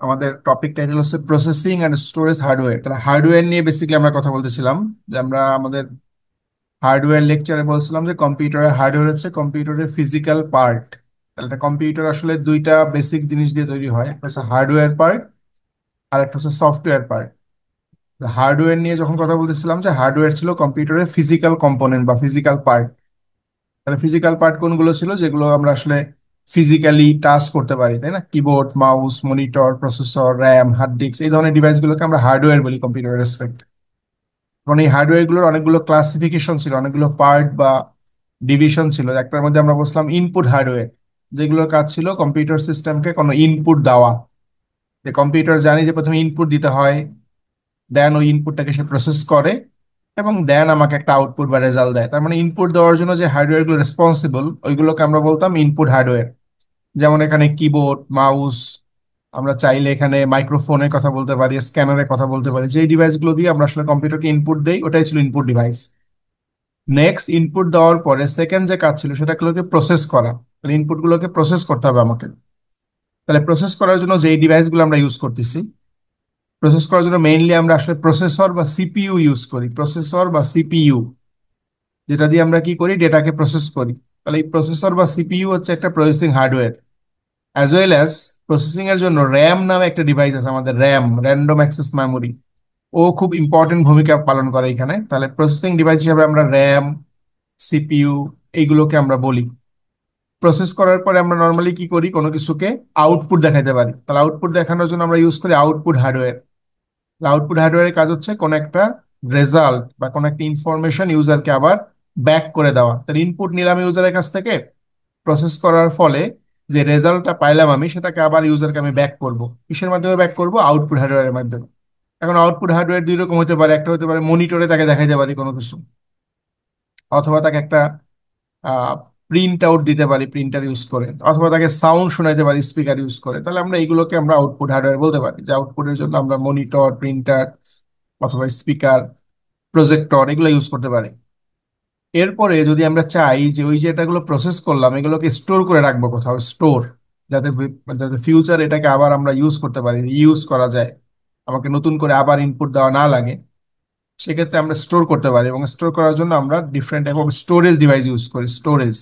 আমাদের topic title হচ্ছে processing and storage hardware. তাহলে হার্ডওয়্যার নিয়ে বেসিক্যালি আমরা কথা বলতেছিলাম, যে আমরা আমাদের হার্ডওয়্যার লেকচারে বলছিলাম যে কম্পিউটারের হার্ডওয়্যার হচ্ছে কম্পিউটারের ফিজিক্যাল পার্ট। তাহলে একটা কম্পিউটার আসলে দুইটা বেসিক জিনিস দিয়ে তৈরি হয়, একটা হচ্ছে হার্ডওয়্যার পার্ট আর একটা হচ্ছে সফটওয়্যার পার্ট। হার্ডওয়্যার নিয়ে যখন কথা বলতেছিলাম, যে হার্ডওয়্যার ছিল কম্পিউটারের ফিজিক্যাল কম্পোনেন্ট বা ফিজিক্যাল পার্ট। তাহলে ফিজিক্যাল পার্ট কোনগুলো ছিল, যেগুলো আমরা আসলে ফিজিক্যালি টাচ করতে পারি, তাই না? Keyboard, mouse, monitor, processor, RAM, hard disk, এই ধরনের ডিভাইসগুলোকে আমরা হার্ডওয়্যার বলি কম্পিউটারের রেসপেক্ট। কারণ এই হার্ডওয়্যার গুলোর অনেকগুলো ক্লাসিফিকেশন ছিল, অনেকগুলো পার্ট বা ডিভিশন ছিল। একটার মধ্যে আমরা বলছিলাম ইনপুট হার্ডওয়্যার, যেগুলোর কাজ ছিল কম্পিউটার সিস্টেমকে কোনো ইনপুট দেওয়া। যে কম্পিউটার জানি যে প্রথমে ইনপুট দিতে হয়, দেন ওই ইনপুটটাকে সে প্রসেস করে এবং দেন আমাকে একটা আউটপুট বা রেজাল্ট দেয়। তার মানে ইনপুট দেওয়ার জন্য যে হার্ডওয়্যার গুলো রেসপন্সিবল, ওইগুলোকে আমরা বলতাম ইনপুট হার্ডওয়্যার। যেমন এখানে কিবোর্ড, মাউস, আমরা চাইলে এখানে মাইক্রোফোনের কথা বলতে পারি, স্ক্যানারের কথা বলতে পারি। যে ডিভাইসগুলো দিয়ে আমরা আসলে কম্পিউটারকে ইনপুট দেই, ওটাই ছিল ইনপুট ডিভাইস। নেক্সট, ইনপুট দেওয়ার পরে সেকেন্ড যে কাজ ছিল সেটা গুলোকে প্রসেস করা। তাহলে ইনপুট গুলোকে প্রসেস করতে হবে আমাকে। তাহলে প্রসেস করার জন্য যেই ডিভাইসগুলো আমরা ইউজ করতেছি, প্রসেস করার জন্য মেইনলি আমরা আসলে প্রসেসর বা সিপিইউ ইউজ করি। প্রসেসর বা সিপিইউ, যেটা দিয়ে আমরা কি করি, ডেটাকে প্রসেস করি। তাহলে এই প্রসেসর বা সিপিইউ হচ্ছে একটা processing hardware. As well as processing এর জন্য র্যাম নামে একটা ডিভাইস আছে আমাদের, র্যাম, র্যান্ডম অ্যাক্সেস মেমোরি। ও খুব ইম্পর্টেন্ট ভূমিকা পালন করে এখানে। তাহলে প্রসেসিং ডিভাইস হিসাবে আমরা র্যাম, সিপিইউ, এইগুলোকে আমরা বলি। প্রসেস করার পরে আমরা নর্মালি কি করি, কোনো কিছুকে আউটপুট দেখাতে পারি। তাহলে আউটপুট দেখানোর জন্য আমরা ইউজ করি আউটপুট হার্ডওয়্যার। আউটপুট হার্ডওয়্যারের কাজ হচ্ছে কোন একটা রেজাল্ট বা কোন একটা ইনফরমেশন ইউজারকে আবার ব্যাক করে দেওয়া। তাহলে ইনপুট নিলাম ইউজারের কাছ থেকে, প্রসেস করার ফলে যে রেজাল্টটা পাইলাম আমি, সেটাকে আবার ইউজারকে আমি ব্যাক করব। কিসের মাধ্যমে ব্যাক করব? আউটপুট হার্ডওয়্যারের মাধ্যমে। এখন আউটপুট হার্ডওয়্যার দুই রকম হতে পারে। একটা হতে পারে মনিটরে তাকে দেখাইতে পারি কোনো কিছু, অথবা তাকে একটা প্রিন্ট আউট দিতে পারি প্রিন্টার ইউজ করে, অথবা তাকে সাউন্ড শোনাইতে পারি স্পিকার ইউজ করে। তাহলে আমরা এইগুলোকে আমরা আউটপুট হার্ডওয়্যার বলতে পারি। যে আউটপুটের জন্য আমরা মনিটর, প্রিন্টার অথবা স্পিকার, প্রজেক্টর, এগুলো ইউজ করতে পারি। এরপরে যদি আমরা চাই যে ওই যে এটাগুলো প্রসেস করলাম, এগুলোকে স্টোর করে রাখবো কোথাও, স্টোর, যাতে যাতে ফিউচার এটাকে আবার আমরা ইউজ করতে পারি, ইউজ করা যায়, আমাকে নতুন করে আবার ইনপুট দেওয়া না লাগে, সেক্ষেত্রে আমরা স্টোর করতে পারি। এবং স্টোর করার জন্য আমরা different type of storage device use করি। স্টোরেজ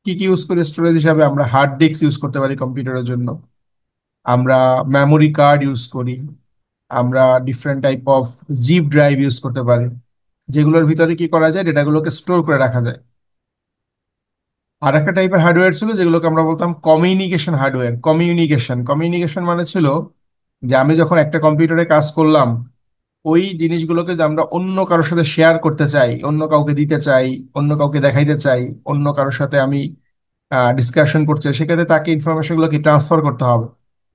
কি কি ইউজ করি স্টোরেজ হিসাবে? আমরা হার্ড ডিস্ক ইউজ করতে পারি কম্পিউটারের জন্য, আমরা মেমোরি কার্ড ইউজ করি, আমরা different type of zip drive use করতে পারি, যেগুলোর ভিতরে কি করা যায়, ডেটাগুলোকে স্টোর করে রাখা যায়। আর একটা টাইপের হার্ডওয়্যার ছিল যেগুলোকে আমরা বলতাম কমিউনিকেশন হার্ডওয়্যার। কমিউনিকেশন কমিউনিকেশন মানে ছিল যে আমি যখন একটা কম্পিউটারে কাজ করলাম, ওই জিনিসগুলোকে যদি আমরা অন্য কারোর সাথে শেয়ার করতে চাই, অন্য কাউকে দিতে চাই, অন্য কাউকে দেখাইতে চাই, অন্য কারোর সাথে আমি ডিসকাশন করছে, সেক্ষেত্রে তাকে ইনফরমেশনগুলোকে ট্রান্সফার করতে হবে।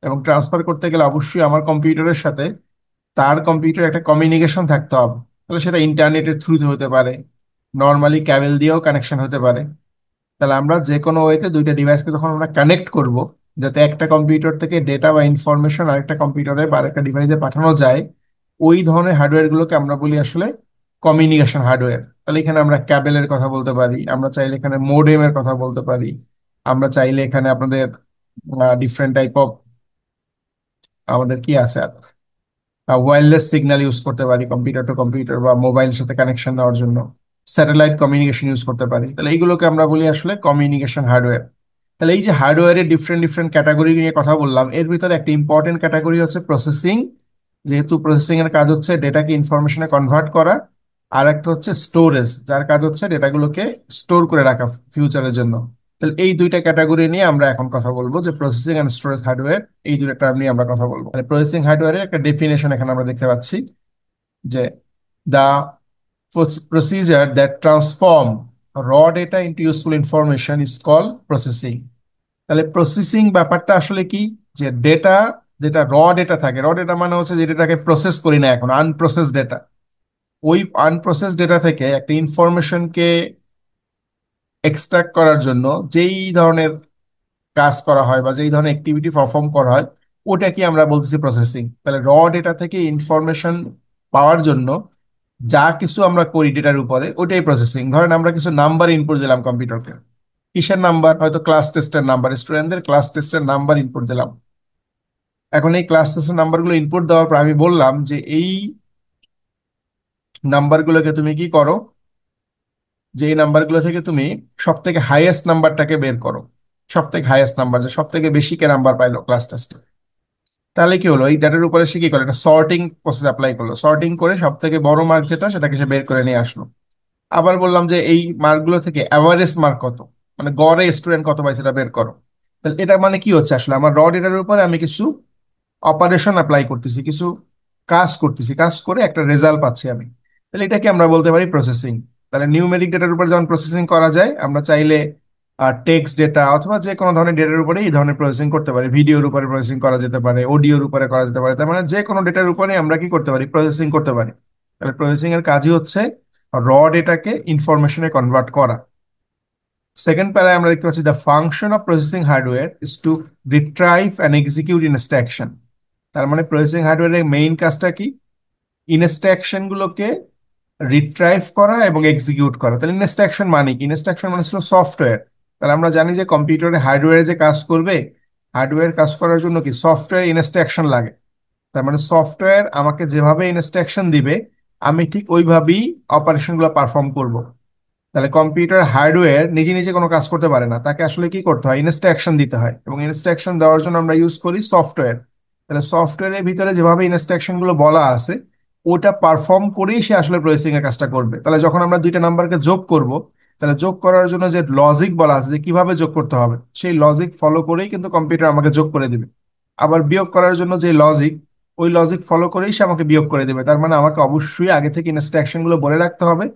এবং ট্রান্সফার করতে গেলে অবশ্যই আমার কম্পিউটারের সাথে তার কম্পিউটার একটা কমিউনিকেশন থাকতে হবে। তাহলে সেটা ইন্টারনেটের থ্রুতে হতে পারে, নর্মালি ক্যাবেল দিয়েও কানেকশন হতে পারে। তাহলে আমরা যে কোনো ওয়েতে দুইটা ডিভাইসকে যখন আমরা কানেক্ট করব, যাতে একটা কম্পিউটার থেকে ডেটা বা ইনফরমেশন আরেকটা কম্পিউটারে বা আরেকটা ডিভাইসে পাঠানো যায়, ওই ধরনের হার্ডওয়্যার গুলোকে আমরা বলি আসলে কমিউনিকেশন হার্ডওয়্যার। তাহলে এখানে আমরা ক্যাবেলের কথা বলতে পারি, আমরা চাইলে এখানে মোডেমের কথা বলতে পারি, আমরা চাইলে এখানে আপনাদের ডিফারেন্ট টাইপ অফ আমাদের কি আছে, ওয়্যারলেস সিগন্যাল ইউজ করতে পারি কম্পিউটার টু কম্পিউটার বা মোবাইলের সাথে কানেকশন নেওয়ার জন্য, স্যাটেলাইট কমিউনিকেশন ইউজ করতে পারি। তাহলে এইগুলোকে আমরা বলি আসলে কমিউনিকেশন হার্ডওয়্যার। তাহলে এই যে হার্ডওয়্যারের ডিফারেন্ট ডিফারেন্ট ক্যাটাগরি নিয়ে কথা বললাম, এর ভিতরে একটা ইম্পর্টেন্ট ক্যাটাগরি হচ্ছে প্রসেসিং। যেহেতু প্রসেসিং এর কাজ হচ্ছে ডেটাকে ইনফরমেশনে কনভার্ট করা। আর একটা হচ্ছে স্টোরেজ, যার কাজ হচ্ছে ডেটাগুলোকে স্টোর করে রাখা ফিউচারের জন্য। তাহলে এই দুইটা ক্যাটাগরি নিয়ে আমরা এখন কথা বলবো, যে প্রসেসিং এন্ড স্টোরেজ হার্ডওয়্যার, এই দুইটা টার্ম নিয়ে আমরা কথা বলবো। তাহলে প্রসেসিং হার্ডওয়্যারের একটা ডেফিনেশন এখানে আমরা দেখতে পাচ্ছি, যে দা procedure that transform raw data into useful information is called processing। তাহলে প্রসেসিং ব্যাপারটা আসলে কি, যে ডেটা, যেটা র ডেটা থাকে, র ডেটা মানে হচ্ছে যে ডেটাকে প্রসেস করি না এখন, আনপ্রসেস ডেটা। ওই আনপ্রসেস ডেটা থেকে একটা ইনফরমেশনকে এক্সট্রাক্ট করার জন্য যেই ধরনের কাজ করা হয় বা যেই ধরনের অ্যাক্টিভিটি পারফর্ম করা হয়, ওটা কি আমরা বলতেছি প্রসেসিং। তাহলে র ডেটা থেকে ইনফরমেশন পাওয়ার জন্য যা কিছু আমরা করি ডেটার উপরে, ওটাই প্রসেসিং। ধরেন আমরা কিছু নাম্বার ইনপুট দিলাম কম্পিউটারকে, কিসের নাম্বার? হয়তো ক্লাস টেস্টের নাম্বার, স্টুডেন্টদের ক্লাস টেস্টের নাম্বার ইনপুট দিলাম। এখন এই ক্লাস টেস্টের নাম্বারগুলো ইনপুট দেওয়ার পর আমি বললাম যে এই নাম্বারগুলোকে তুমি কি করো, যে এই নাম্বারগুলো থেকে তুমি সব থেকে হাইয়েস্ট নাম্বারটাকে বের করো। সব থেকে হাইয়েস্ট নাম্বার, যে সব থেকে বেশি কে নাম্বার পাইলো ক্লাস টেস্টে। তাহলে কি হলো, এই ডাটার উপরে সে কি করলো, একটা সর্টিং প্রসেস অ্যাপ্লাই করলো, সর্টিং করে সব থেকে বড় মার্ক যেটা সেটাকে সে বের করে নিয়ে আসলো। আবার বললাম যে এই মার্কগুলো থেকে অ্যাভারেজ মার্ক কত, মানে গড়ে স্টুডেন্ট কত পাইছে সেটা বের করো। তাহলে এটা মানে কি হচ্ছে, আসলে আমার র ডেটার উপরে আমি কিছু অপারেশন অ্যাপ্লাই করতেছি, কিছু কাজ করতেছি, কাজ করে একটা রেজাল্ট পাচ্ছি আমি। তাহলে এটাকে আমরা বলতে পারি প্রসেসিং। তাহলে নিউমেরিক ডেটার উপর যেমন প্রসেসিং করা যায়, আমরা চাইলে টেক্সট ডেটা অথবা যে কোনো ধরনের ডেটার উপরে এই ধরনের প্রসেসিং করতে পারি। ভিডিওর উপরে প্রসেসিং করা যেতে পারে, অডিওর উপরে করা যেতে পারে, তার মানে যে কোনো ডেটার উপরে আমরা কি করতে পারি, প্রসেসিং করতে পারি। তাহলে প্রসেসিং এর কাজই হচ্ছে র ডেটাকে ইনফরমেশনে কনভার্ট করা। সেকেন্ড প্যারায় আমরা দেখতে পাচ্ছি, the function of processing hardware is to retrieve and execute instruction. তার মানে প্রসেসিং হার্ডওয়্যারের মেইন কাজটা কি, ইনস্ট্রাকশন গুলোকে রিট্রাইভ করা এবং এক্সিকিউট করা। তাহলে ইনস্ট্রাকশন মানে কি, ইনস্ট্রাকশন মানে ছিল সফটওয়্যার। তাহলে আমরা জানি যে কম্পিউটারে হার্ডওয়্যারে যে কাজ করবে, হার্ডওয়্যার কাজ করার জন্য কি সফটওয়্যার ইনস্ট্রাকশন লাগে। তার মানে সফটওয়্যার আমাকে যেভাবে ইনস্ট্রাকশন দিবে আমি ঠিক ওইভাবেই অপারেশন গুলো পারফর্ম করব। তাহলে কম্পিউটার হার্ডওয়্যার নিজে নিজে কোনো কাজ করতে পারে না, তাকে আসলে কি করতে হয়, ইনস্ট্রাকশন দিতে হয়, এবং ইনস্ট্রাকশন দেওয়ার জন্য আমরা ইউজ করি সফটওয়্যার। তাহলে সফটওয়্যারের ভিতরে যেভাবে ইনস্ট্রাকশন গুলো বলা আছে ওটা পারফর্ম করেই সে আসলে প্রসেসিং এর কাজটা করবে। তাহলে যখন আমরা দুইটা নাম্বারকে যোগ করব, তাহলে যোগ করার জন্য যে লজিক বলা আছে যে কিভাবে যোগ করতে হবে, সেই লজিক ফলো করেই কিন্তু কম্পিউটার আমাকে যোগ করে দিবে। আবার বিয়োগ করার জন্য যে লজিক, ওই লজিক ফলো করেই সে আমাকে বিয়োগ করে দেবে। তার মানে আমাকে অবশ্যই আগে থেকে ইনস্ট্রাকশন গুলো বলে রাখতে হবে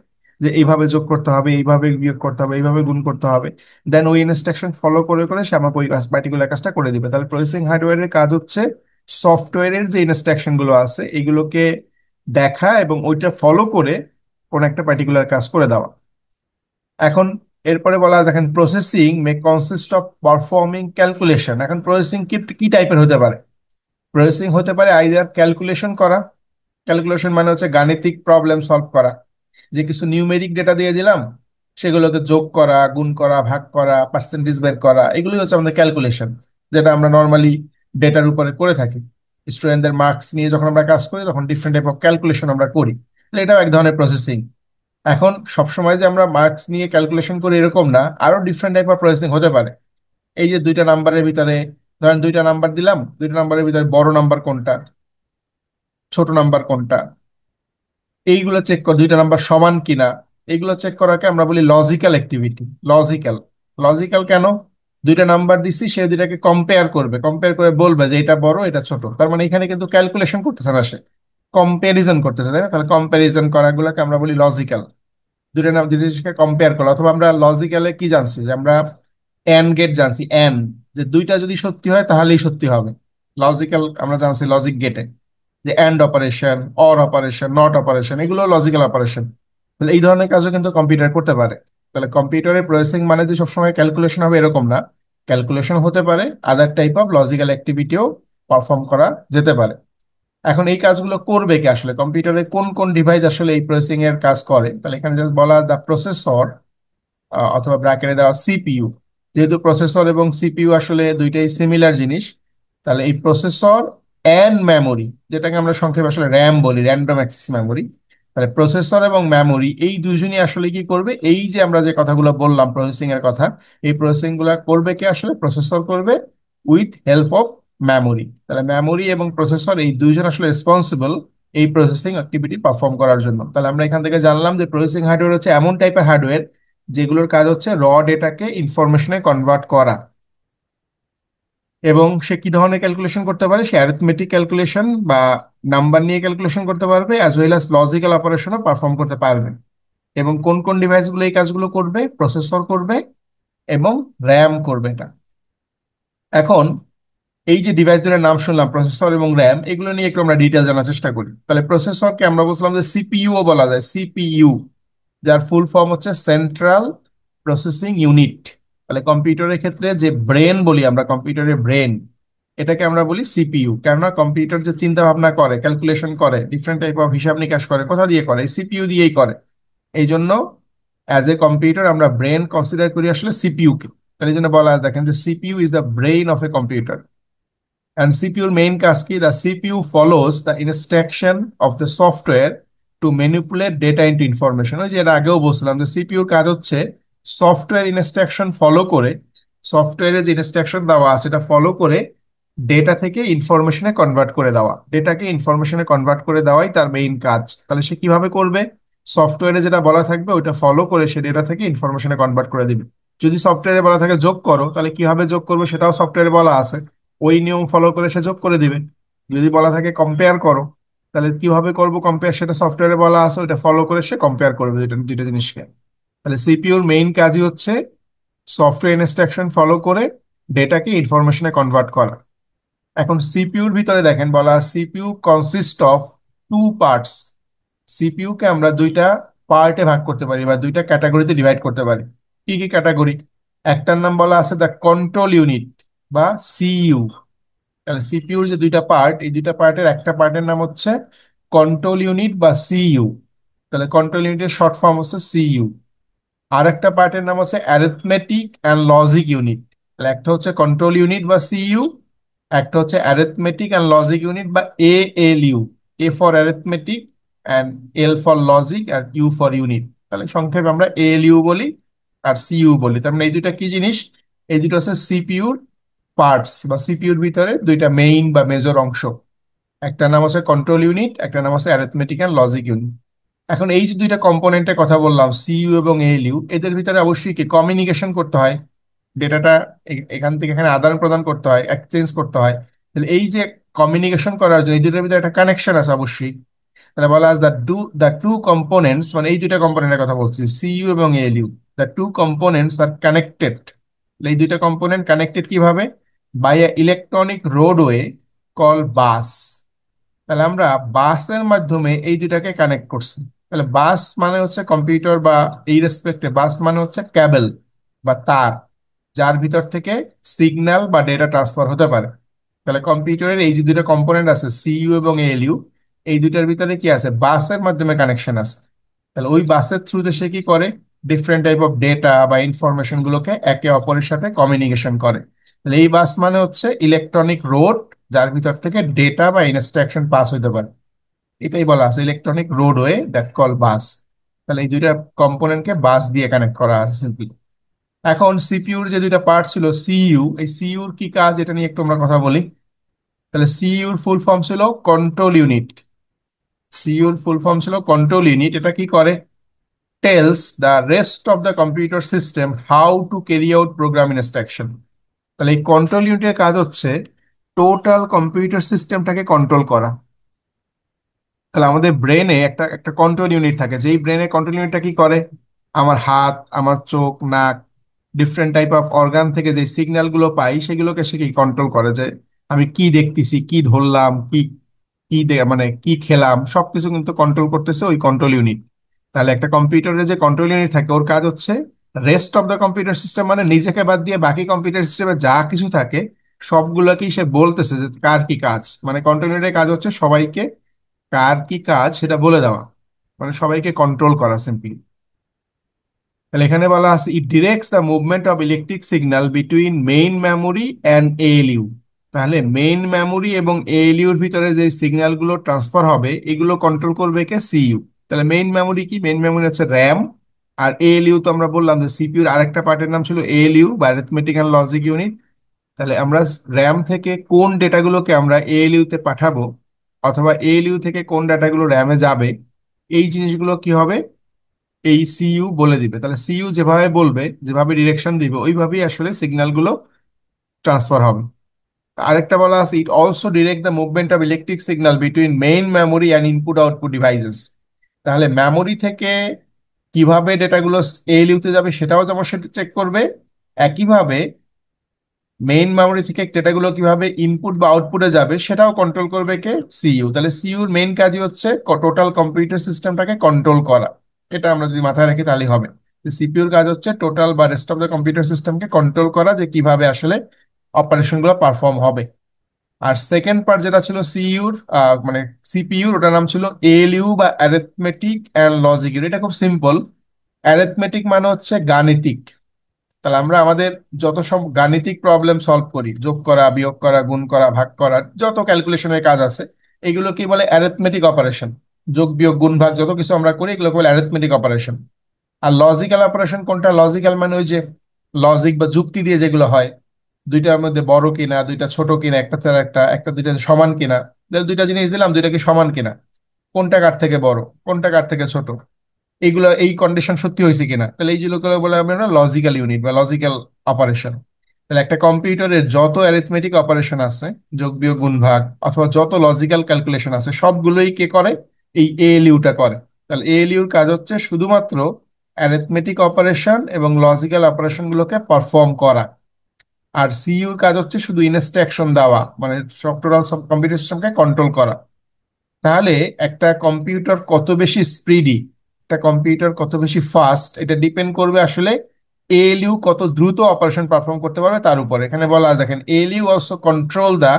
যে এইভাবে যোগ করতে হবে, এইভাবে বিয়োগ করতে হবে, এইভাবে গুণ করতে হবে। দেন ওই ইনস্ট্রাকশন ফলো করে করে সে আমাকে ওই পার্টিকুলার কাজটা করে দিবে। তাহলে প্রসেসিং হার্ডওয়্যারের কাজ হচ্ছে সফটওয়্যারের যে ইনস্ট্রাকশন গুলো আছে এগুলোকে দেখা এবং ওইটা ফলো করে কোন একটা পার্টিকুলার কাজ করে দেওয়া। এখন এরপরে বলা হয়, দেখেন processing May consist of performing calculation. এখন প্রসেসিং কি কি টাইপের হতে পারে, প্রসেসিং হতে পারে আইদার ক্যালকুলেশন করা। ক্যালকুলেশন মানে হচ্ছে গাণিতিক প্রবলেম সলভ করা, যে কিছু নিউমেরিক ডেটা দিয়ে দিলাম, সেগুলোকে যোগ করা, গুণ করা, ভাগ করা, পার্সেন্টেজ বের করা, এগুলোই হচ্ছে আমাদের ক্যালকুলেশন, যেটা আমরা নর্মালি ডেটার উপরে করে থাকি। স্টুডেন্টদের মার্কস নিয়ে যখন আমরা কাজ করি তখন ডিফারেন্ট টাইপ অফ ক্যালকুলেশন আমরা করি। তাহলে এটাও এক ধরনের প্রসেসিং। এখন সবসময় যে আমরা মার্কস নিয়ে ক্যালকুলেশন করি এরকম না, আরো ডিফারেন্ট টাইপ অফ প্রসেসিং হতে পারে। এই যে দুইটা নাম্বারের ভিতরে, ধরেন দুইটা নাম্বার দিলাম, দুইটা নাম্বারের ভিতরে বড় নাম্বার কোনটা, ছোট নাম্বার কোনটা, এইগুলো চেক কর, দুইটা নাম্বার সমান কিনা, এইগুলো চেক করাকে আমরা বলি লজিক্যাল অ্যাক্টিভিটি। লজিক্যাল, লজিক্যাল কেন, দুইটা নাম্বার দিছি, সে দুইটাকে কম্পেয়ার করবে, কম্পেয়ার করে বলবে যে এটা বড় এটা ছোট। তার মানে এখানে কিন্তু ক্যালকুলেশন করতেছে না, সে কম্পারিজন করতেছে, তাই না? তাহলে কম্পারিজন করাগুলোকে আমরা বলি লজিক্যাল। দুইটা নাম দুই জিনিসকে কম্পেয়ার করলো। অথবা আমরা লজিক্যালে কি জানছি, যে আমরা এন্ড গেট জানছি, এন্ড, যে দুইটা যদি সত্যি হয় তাহলেই সত্যি হবে। লজিক্যাল আমরা জানছি লজিক গেটে, যে and operation, or operation, not operation, এগুলো লজিক্যাল অপারেশন। তাহলে এই ধরনের কাজও কিন্তু কম্পিউটার করতে পারে। তাহলে কম্পিউটারের প্রসেসিং মানে যে সবসময় ক্যালকুলেশন হবে এরকম না, ক্যালকুলেশন হতে পারে, আদার টাইপ অফ লজিক্যাল অ্যাক্টিভিটিও পারফর্ম করা যেতে পারে। এখন এই কাজগুলো করবে কি, আসলে কম্পিউটারে কোন কোন ডিভাইস আসলে এই প্রসেসিং এর কাজ করে, তাহলে এখানে জাস্ট বলা দ্য প্রসেসর, অথবা ব্র্যাকেটে দেওয়া সিপিইউ। যেহেতু প্রসেসর এবং সিপিইউ আসলে দুইটাই সিমিলার জিনিস, তাহলে এই প্রসেসর এন্ড মেমোরি, যেটাকে আমরা সংক্ষেপে আসলে র্যাম বলি, র্যান্ডম অ্যাক্সেস মেমোরি। তাহলে প্রসেসর এবং মেমোরি এই দুইজনই আসলে কি করবে, এই যে আমরা যে কথাগুলো বললাম প্রসেসিং এর কথা, এই প্রসেসিং গুলা করবে কি, আসলে প্রসেসর করবে উইথ হেল্প অফ মেমোরি। তাহলে মেমোরি এবং প্রসেসর এই দুইজন আসলে রেসপন্সিবল এই প্রসেসিং অ্যাক্টিভিটি পারফর্ম করার জন্য। তাহলে আমরা এখান থেকে জানলাম যে প্রসেসিং হার্ডওয়্যার হচ্ছে এমন টাইপের হার্ডওয়্যার যেগুলোর কাজ হচ্ছে র ডেটাকে ইনফরমেশনে কনভার্ট করা। এবং সে কি ধরনের ক্যালকুলেশন করতে পারে, সে অ্যারিথমেটিক ক্যালকুলেশন বা নাম্বার নিয়ে ক্যালকুলেশন করতে পারবে, অ্যাজ ওয়েল অ্যাজ লজিক্যাল অপারেশনও পারফর্ম করতে পারবে। এবং কোন কোন ডিভাইসগুলো এই কাজগুলো করবে, প্রসেসর করবে এবং র্যাম করবে এটা। এখন এই যে ডিভাইস দুটোর নাম শুনলাম, প্রসেসর এবং র্যাম, এগুলো নিয়ে একটু আমরা ডিটেল জানার চেষ্টা করি। তাহলে প্রসেসরকে আমরা বলছিলাম যে সিপিইউ বলা যায়, সিপিইউ, যার ফুল ফর্ম হচ্ছে সেন্ট্রাল প্রসেসিং ইউনিট। তাহলে কম্পিউটারের ক্ষেত্রে যে ব্রেন বলি আমরা, কম্পিউটারের ব্রেন, এটাকে আমরা বলি সিপিইউ। কেননা কম্পিউটার যে চিন্তা ভাবনা করে, ক্যালকুলেশন করে, ডিফারেন্ট টাইপ অফ হিসাব নিকাশ করে, কোথা দিয়ে করে, সিপিইউ দিয়েই করে। এই জন্য অ্যাজ এ কম্পিউটার আমরা ব্রেন কনসিডার করি আসলে সিপিইউ কে। তাহলে এই জন্য বলা হয়, দেখেন যে CPU is the brain of a computer. And CPU main কাজ কি? The CPU follows the instruction of the software to manipulate data into information. ওই যে এর আগেও বলছিলাম যে সিপিইউর কাজ হচ্ছে সফটওয়্যার ইনস্ট্রাকশন ফলো করে, সফটওয়্যারে যে ইনস্ট্রাকশন দেওয়া আছে সেটা ফলো করে ডেটা থেকে ইনফরমেশনে কনভার্ট করে দেওয়া, ডেটাকে ইনফরমেশনে কনভার্ট করে দেওয়াই তার মেইন কাজ। তাহলে সে কিভাবে করবে? সফটওয়্যারে যেটা বলা থাকবে ওইটা ফলো করে সে ডেটা থেকে ইনফরমেশনে কনভার্ট করে দিবে। যদি সফটওয়্যারে বলা থাকে যোগ করো, তাহলে কিভাবে যোগ করবো সেটাও সফটওয়্যারে বলা আছে, ওই নিয়ম ফলো করে সে যোগ করে দিবে। যদি বলা থাকে কম্পেয়ার করো, তাহলে কিভাবে করব কম্পেয়ার, সেটা সফটওয়্যারে বলা আছে, ওইটা ফলো করে সে কম্পেয়ার করবে দুইটা দুইটা জিনিসকে। তাহলে সিপিইউর মেইন কাজই হচ্ছে সফটওয়্যার ইনস্ট্রাকশন ফলো করে ডেটাকে ইনফরমেশনে কনভার্ট করা। এখন সিপিইউর ভিতরে দেখেন বলা CPU consist of two parts. CPU কে আমরা দুইটা পার্টে ভাগ করতে পারি বা দুইটা ক্যাটাগরিতে ডিভাইড করতে পারি। কি কি ক্যাটাগরি? একটার নাম বলা আছে দ্য কন্ট্রোল ইউনিট বা সিইউ। তাহলে সিপিইউর যে দুইটা পার্ট, এই দুইটা পার্টের একটা পার্টের নাম হচ্ছে কন্ট্রোল ইউনিট বা সিইউ। তাহলে কন্ট্রোল ইউনিটের শর্ট ফর্ম হচ্ছে সিইউ। আর একটা পার্টের নাম হচ্ছে অ্যারিথমেটিক অ্যান্ড লজিক ইউনিট। তাহলে একটা হচ্ছে কন্ট্রোল ইউনিট বা সিইউ, একটা হচ্ছে অ্যারিথমেটিক অ্যান্ড লজিক ইউনিট বা ALU. A for arithmetic and L for logic আর ইউ ফর ইউনিট। তাহলে সংক্ষেপে আমরা এএলইউ বলি আর সিইউ বলি। তার মানে এই দুইটা কি জিনিস? এই দুটো হচ্ছে সিপিইউর পার্টস বা সিপিইউর ভিতরে দুইটা মেইন বা মেজর অংশ। একটা নাম হচ্ছে কন্ট্রোল ইউনিট, একটা নাম হচ্ছে অ্যারিথমেটিক অ্যান্ড লজিক ইউনিট। এখন এই যে দুইটা কম্পোনেন্টের কথা বললাম সিইউ এবং এএলইউ, এদের ভিতরে অবশ্যই কি কমিউনিকেশন করতে হয়, ডেটাটা এখান থেকে এখানে আদান প্রদান করতে হয়, এক্সচেঞ্জ করতে হয়। তাহলে এই যে কমিউনিকেশন করার জন্য এই দুটোর ভিতরে একটা কানেকশন আছে অবশ্যই। তাহলে বলা আছে দ্য টু কম্পোনেন্টস, মানে এই দুইটা কম্পোনেন্টের কথা বলছি সিইউ এবং ALU, the two components are connected. এই দুইটা কম্পোনেন্ট কানেক্টেড কিভাবে? By a electronic roadway call bus. তাহলে আমরা বাসের মাধ্যমে এই দুটাকে কানেক্ট করছি। তাহলে বাস মানে হচ্ছে কম্পিউটার বা এই রেসপেক্টে বাস মানে হচ্ছে ক্যাবেল বা তার, যার ভিতর থেকে সিগন্যাল বা ডেটা ট্রান্সফার হতে পারে। তাহলে কম্পিউটারের এই যে দুটো কম্পোনেন্ট আছে সিইউ এবং এএলইউ, এই দুটার ভিতরে কি আছে? বাসের মাধ্যমে কানেকশন আছে। তাহলে ওই বাসের থ্রুতে সে কি করে? ডিফারেন্ট টাইপ অফ ডেটা বা ইনফরমেশন গুলোকে একে অপরের সাথে কমিউনিকেশন করে। তাহলে এই বাস মানে হচ্ছে ইলেকট্রনিক রোড, যার ভিতর থেকে ডেটা বা ইনস্ট্রাকশন পাস হইতে পারে। এটাই বলা আছে electronic roadway that call bus. তাহলে এই দুইটা কম্পোনেন্টকে বাস দিয়ে কানেক্ট করা আছে সিম্পলি। এখন সিপিইউর যে দুইটা পার্ট ছিল সিইউ, এই সিইউর কি কাজ এটা নিয়ে একটু আমরা কথা বলি। তাহলে সিইউর ফুল ফর্ম ছিল কন্ট্রোল ইউনিট। সিইউর ফুল ফর্ম ছিল কন্ট্রোল ইউনিট। এটা কি করে? Tells the rest of the computer system how to carry out program instruction. তাহলে এই কন্ট্রোল ইউনিটের কাজ হচ্ছে টোটাল কম্পিউটার সিস্টেমটাকে কন্ট্রোল করা। তাহলে আমাদের ব্রেনে একটা একটা কন্ট্রোল ইউনিট থাকে, যেই ব্রেনে কন্ট্রোল ইউনিটটা কি করে? আমার হাত, আমার চোখ, নাক, ডিফারেন্ট টাইপ অফ অর্গান থেকে যে সিগন্যাল গুলো পাই সেগুলোকে সে কি কন্ট্রোল করে, যে আমি কি দেখতেছি, কি ধরলাম, কি কি মানে কি খেলাম, সবকিছু কিন্তু কন্ট্রোল করতেছে ওই কন্ট্রোল ইউনিট। তাহলে একটা কম্পিউটারে যে কন্ট্রোল ইউনিট থাকে ওর কাজ হচ্ছে rest of the computer system, মানে নিজেকে বাদ দিয়ে বাকি কম্পিউটার সিস্টেমে যা কিছু থাকে সবগুলোকেই সে বলতেছে যে কার কি কাজ। মানে কন্ট্রোল ইউনিটের কাজ হচ্ছে সবাইকে কার কি কাজ সেটা বলে দেওয়া, মানে সবাইকে কন্ট্রোল করা সিম্পলি। তাহলে এখানে বলা আছে it directs the movement of electric signal between main memory and ALU. তাহলে মেইন মেমোরি এবং এএলইউর ভিতরে যে সিগন্যাল গুলো ট্রান্সফার হবে এগুলো কন্ট্রোল করবে কে? সিইউ। তাহলে মেইন মেমোরি কি? মেইন মেমোরি হচ্ছে র্যাম। আর এএলইউ তো আমরা বললাম যে সিপিইউর আরেকটা পার্টের নাম ছিল এএলইউ বা অ্যারিথমেটিক অ্যান্ড লজিক ইউনিট। তাহলে আমরা র্যাম থেকে কোন ডেটাগুলোকে আমরা এএলইউ তে পাঠাবো অথবা এএলইউ থেকে কোন ডাটাগুলো র্যামে যাবে, এই জিনিসগুলো কি হবে? এই সিইউ বলে দিবে। তাহলে সিইউ যেভাবে বলবে, যেভাবে ডিরেকশন দিবে ওইভাবেই আসলে সিগন্যাল গুলো ট্রান্সফার হবে। আরেকটা বলা আছে it also direct the movement of electric signal between main memory and input output devices. তাহলে মেমোরি থেকে কিভাবে ডেটাগুলো এএলইউ তে যাবে সেটাও যেমন সেটা চেক করবে, একইভাবে মেইন মেমোরি থেকে ডেটাগুলো কিভাবে ইনপুট বা আউটপুটে যাবে সেটাও কন্ট্রোল করবে কে? সিইউ। তাহলে সিইউর মেইন কাজই হচ্ছে টোটাল কম্পিউটার সিস্টেমটাকে কন্ট্রোল করা। এটা আমরা যদি মাথায় রাখি তাহলেই হবে। সিপিইউর কাজ হচ্ছে টোটাল বা রেস্ট অফ দ্য কম্পিউটার সিস্টেমকে কন্ট্রোল করা, যে কিভাবে আসলে অপারেশন গুলো পারফর্ম হবে। আর সেকেন্ড পার্ট যেটা ছিল সিইউর মানে সিপিইউর, ওটার নাম ছিল এএলইউ বা অ্যারিথমেটিক অ্যান্ড লজিক ইউনিট। এটা খুব সিম্পল। অ্যারিথমেটিক মানে হচ্ছে গাণিতিক, তাহলে আমরা আমাদের যত সব গাণিতিক প্রবলেম সলভ করি, যোগ করা, বিয়োগ করা, গুণ করা, ভাগ করা, যত ক্যালকুলেশনের কাজ আছে, এগুলো কি বলে? Arithmetic operation. যোগ বিয়োগ গুণ ভাগ যত কিছু আমরা করি, এগুলো বলে অ্যারিথমেটিক অপারেশন। আর লজিক্যাল অপারেশন কোনটা? লজিক্যাল মানে ওই যে লজিক বা যুক্তি দিয়ে যেগুলো হয়, দুইটার মধ্যে বড় কিনা, দুইটা ছোট কিনা, একটা ছাড়া একটা, একটা দুইটা সমান কিনা, দুইটা জিনিস দিলাম, দুইটা কি সমান কিনা, কোনটা কার থেকে বড়, কোনটা কার থেকে ছোট, এইগুলো এই কন্ডিশন সত্যি হয়েছে কিনা, তাহলে এই যেগুলো বলে আমরা লজিক্যাল ইউনিট বা লজিক্যাল অপারেশন। তাহলে একটা কম্পিউটারের যত অ্যারিথমেটিক অপারেশন আছে, যোগ বিয়োগ গুণ ভাগ অথবা যত লজিক্যাল ক্যালকুলেশন আছে, সবগুলোই কে করে? এই এএলইউটা করে। তাহলে এএলইউর কাজ হচ্ছে শুধুমাত্র অ্যারিথমেটিক অপারেশন এবং লজিক্যাল অপারেশন গুলোকে পারফর্ম করা। আর সিইউর কাজ হচ্ছে শুধু ইনস্ট্রাকশন দেওয়া, মানে সব টোটাল সব কম্পিউটার সিস্টেমকে কন্ট্রোল করা। তাহলে একটা কম্পিউটার কত বেশি স্পিডি, একটা কম্পিউটার কত বেশি ফাস্ট, এটা ডিপেন্ড করবে আসলে এএলইউ কত দ্রুত অপারেশন পারফর্ম করতে পারবে তার উপর। এখানে বলা আছে, দেখেন, ALU also control the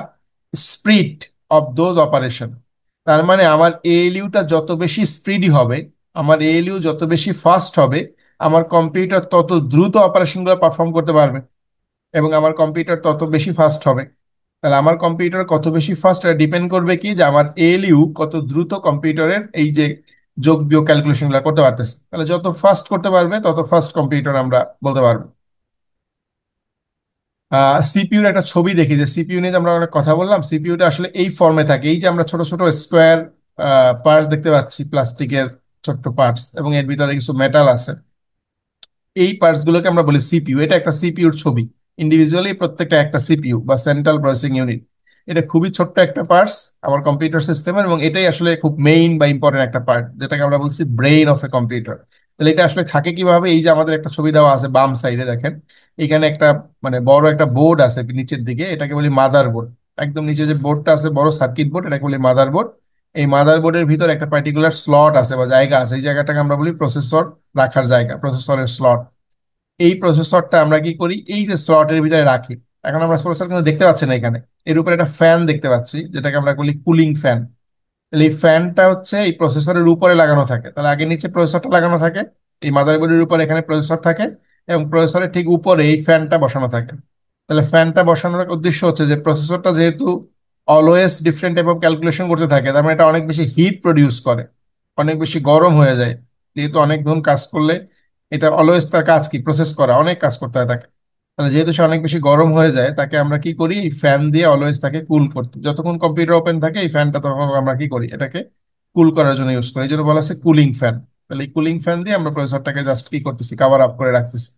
speed of those operation. তার মানে আমার এএলইউটা যত বেশি স্পিডি হবে, আমার এএলইউ যত বেশি ফাস্ট হবে, আমার কম্পিউটার তত দ্রুত অপারেশনগুলো পারফর্ম করতে পারবে এবং আমার কম্পিউটার তত বেশি ফাস্ট হবে। তাহলে আমার কম্পিউটার কত বেশি ফাস্ট, এটা ডিপেন্ড করবে কি, যে আমার এএলইউ কত দ্রুত কম্পিউটারের এই যে যোগ বিয়োগ ক্যালকুলেশন গুলো করতে পারতেছে। তাহলে যত ফাস্ট করতে পারবে তত ফাস্ট কম্পিউটার আমরা বলতে পারবো। সিপিইউর একটা ছবি দেখি, যে সিপিইউ নিয়ে যে আমরা অনেক কথা বললাম, সিপিইউটা আসলে এই ফর্মে থাকে। এই যে আমরা ছোট ছোট স্কোয়ার পার্টস দেখতে পাচ্ছি, প্লাস্টিকের ছোট্ট পার্টস, এবং এর ভিতরে কিছু মেটাল আছে, এই পার্টস গুলোকে আমরা বলি সিপিইউ। এটা একটা সিপিইউর ছবি। ইন্ডিভিজুয়ালি প্রত্যেকটা একটা সিপিইউ বা সেন্ট্রাল প্রসেসিং ইউনিট। এটা খুবই ছোট্ট একটা পার্টস আমার কম্পিউটার সিস্টেমের, এবং এটাই আসলে খুব মেইন বা ইম্পর্টেন্ট একটা পার্ট, যেটাকে আমরা বলছি ব্রেইন অফ এ কম্পিউটার। তাহলে এটা আসলে থাকে কিভাবে? এই যে আমাদের একটা ছবি দেওয়া আছে বাম সাইডে, দেখেন এখানে একটা মানে বড় একটা বোর্ড আছে নিচের দিকে, এটাকে বলি মাদার বোর্ড। একদম নিচে যে বোর্ডটা আছে, বড় সার্কিট বোর্ড, এটাকে বলি মাদার বোর্ড। এই মাদার বোর্ডের ভিতর একটা পার্টিকুলার স্লট আছে বা জায়গা আছে, এই জায়গাটাকে আমরা বলি প্রসেসর রাখার জায়গা, প্রসেসরের স্লট। এই প্রসেসরটা আমরা কি করি, এই যে স্লটের ভিতরে রাখি। এখন আমরা প্রসেসর কিন্তু দেখতে পাচ্ছি না এখানে, এর উপরে একটা ফ্যান দেখতে পাচ্ছি, যেটাকে আমরা বলি কুলিং ফ্যান। তাহলে এই ফ্যানটা হচ্ছে এই প্রসেসরের উপরে লাগানো থাকে। তাহলে আগে নিচে প্রসেসরটা লাগানো থাকে, এই মাদারবোর্ডের উপরে এখানে প্রসেসর থাকে, এবং প্রসেসরের ঠিক উপরে এই ফ্যানটা বসানো থাকে। তাহলে ফ্যানটা বসানোর উদ্দেশ্য হচ্ছে যে প্রসেসরটা যেহেতু always different type of calculation করতে থাকে, তার মানে এটা অনেক বেশি হিট প্রডিউস করে, অনেক বেশি গরম হয়ে যায়। যেহেতু অনেকক্ষণ কাজ করলে, এটা অলওয়েজ তার কাজ কি, প্রসেস করা, অনেক কাজ করতে হয় তাকে। তাহলে যেহেতু সে অনেক বেশি গরম হয়ে যায়, তাকে আমরা কি করি, ফ্যান দিয়ে অলওয়েজ তাকে কুল করতে, যতক্ষণ কম্পিউটার ওপেন থাকে এই ফ্যানটা, তখন আমরা কি করি, এটাকে কুল করার জন্য ইউজ করি। এই জন্য বলা আছে কুলিং ফ্যান। তাহলে এই কুলিং ফ্যান দিয়ে আমরা প্রসেসরটাকে জাস্ট কি করতেছি, কাভার আপ করে রাখতেছি।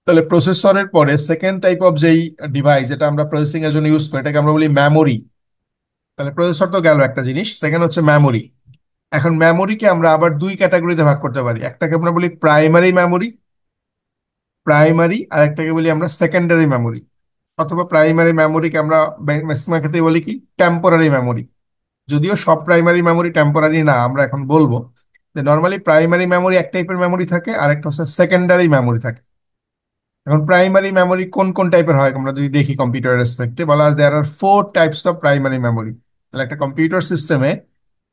তাহলে প্রসেসরের পরে সেকেন্ড টাইপ অফ যেই ডিভাইস, যেটা আমরা প্রসেসিং এর জন্য ইউজ করি, এটাকে আমরা বলি মেমোরি। তাহলে প্রসেসর তো গেল একটা জিনিস, সেকেন্ড হচ্ছে মেমোরি। এখন মেমোরিকে আমরা আবার দুই ক্যাটাগরিতে ভাগ করতে পারি। একটাকে আমরা বলি প্রাইমারি মেমোরি, প্রাইমারি, আর একটাকে বলি আমরা সেকেন্ডারি মেমোরি। অথবা প্রাইমারি মেমোরিকে আমরা ম্যাক্সিমাম ক্ষেত্রে বলি কি, টেম্পোরারি মেমোরি। যদিও সব প্রাইমারি মেমোরি টেম্পোরারি না, আমরা এখন বলবো যে নর্মালি প্রাইমারি মেমোরি এক টাইপের মেমোরি থাকে, আর একটা হচ্ছে সেকেন্ডারি মেমোরি থাকে। এখন প্রাইমারি মেমোরি কোন কোন টাইপের হয় আমরা যদি দেখি, কম্পিউটার রেসপেক্টে বলা আছে there are four types of primary memory. তাহলে একটা কম্পিউটার সিস্টেমে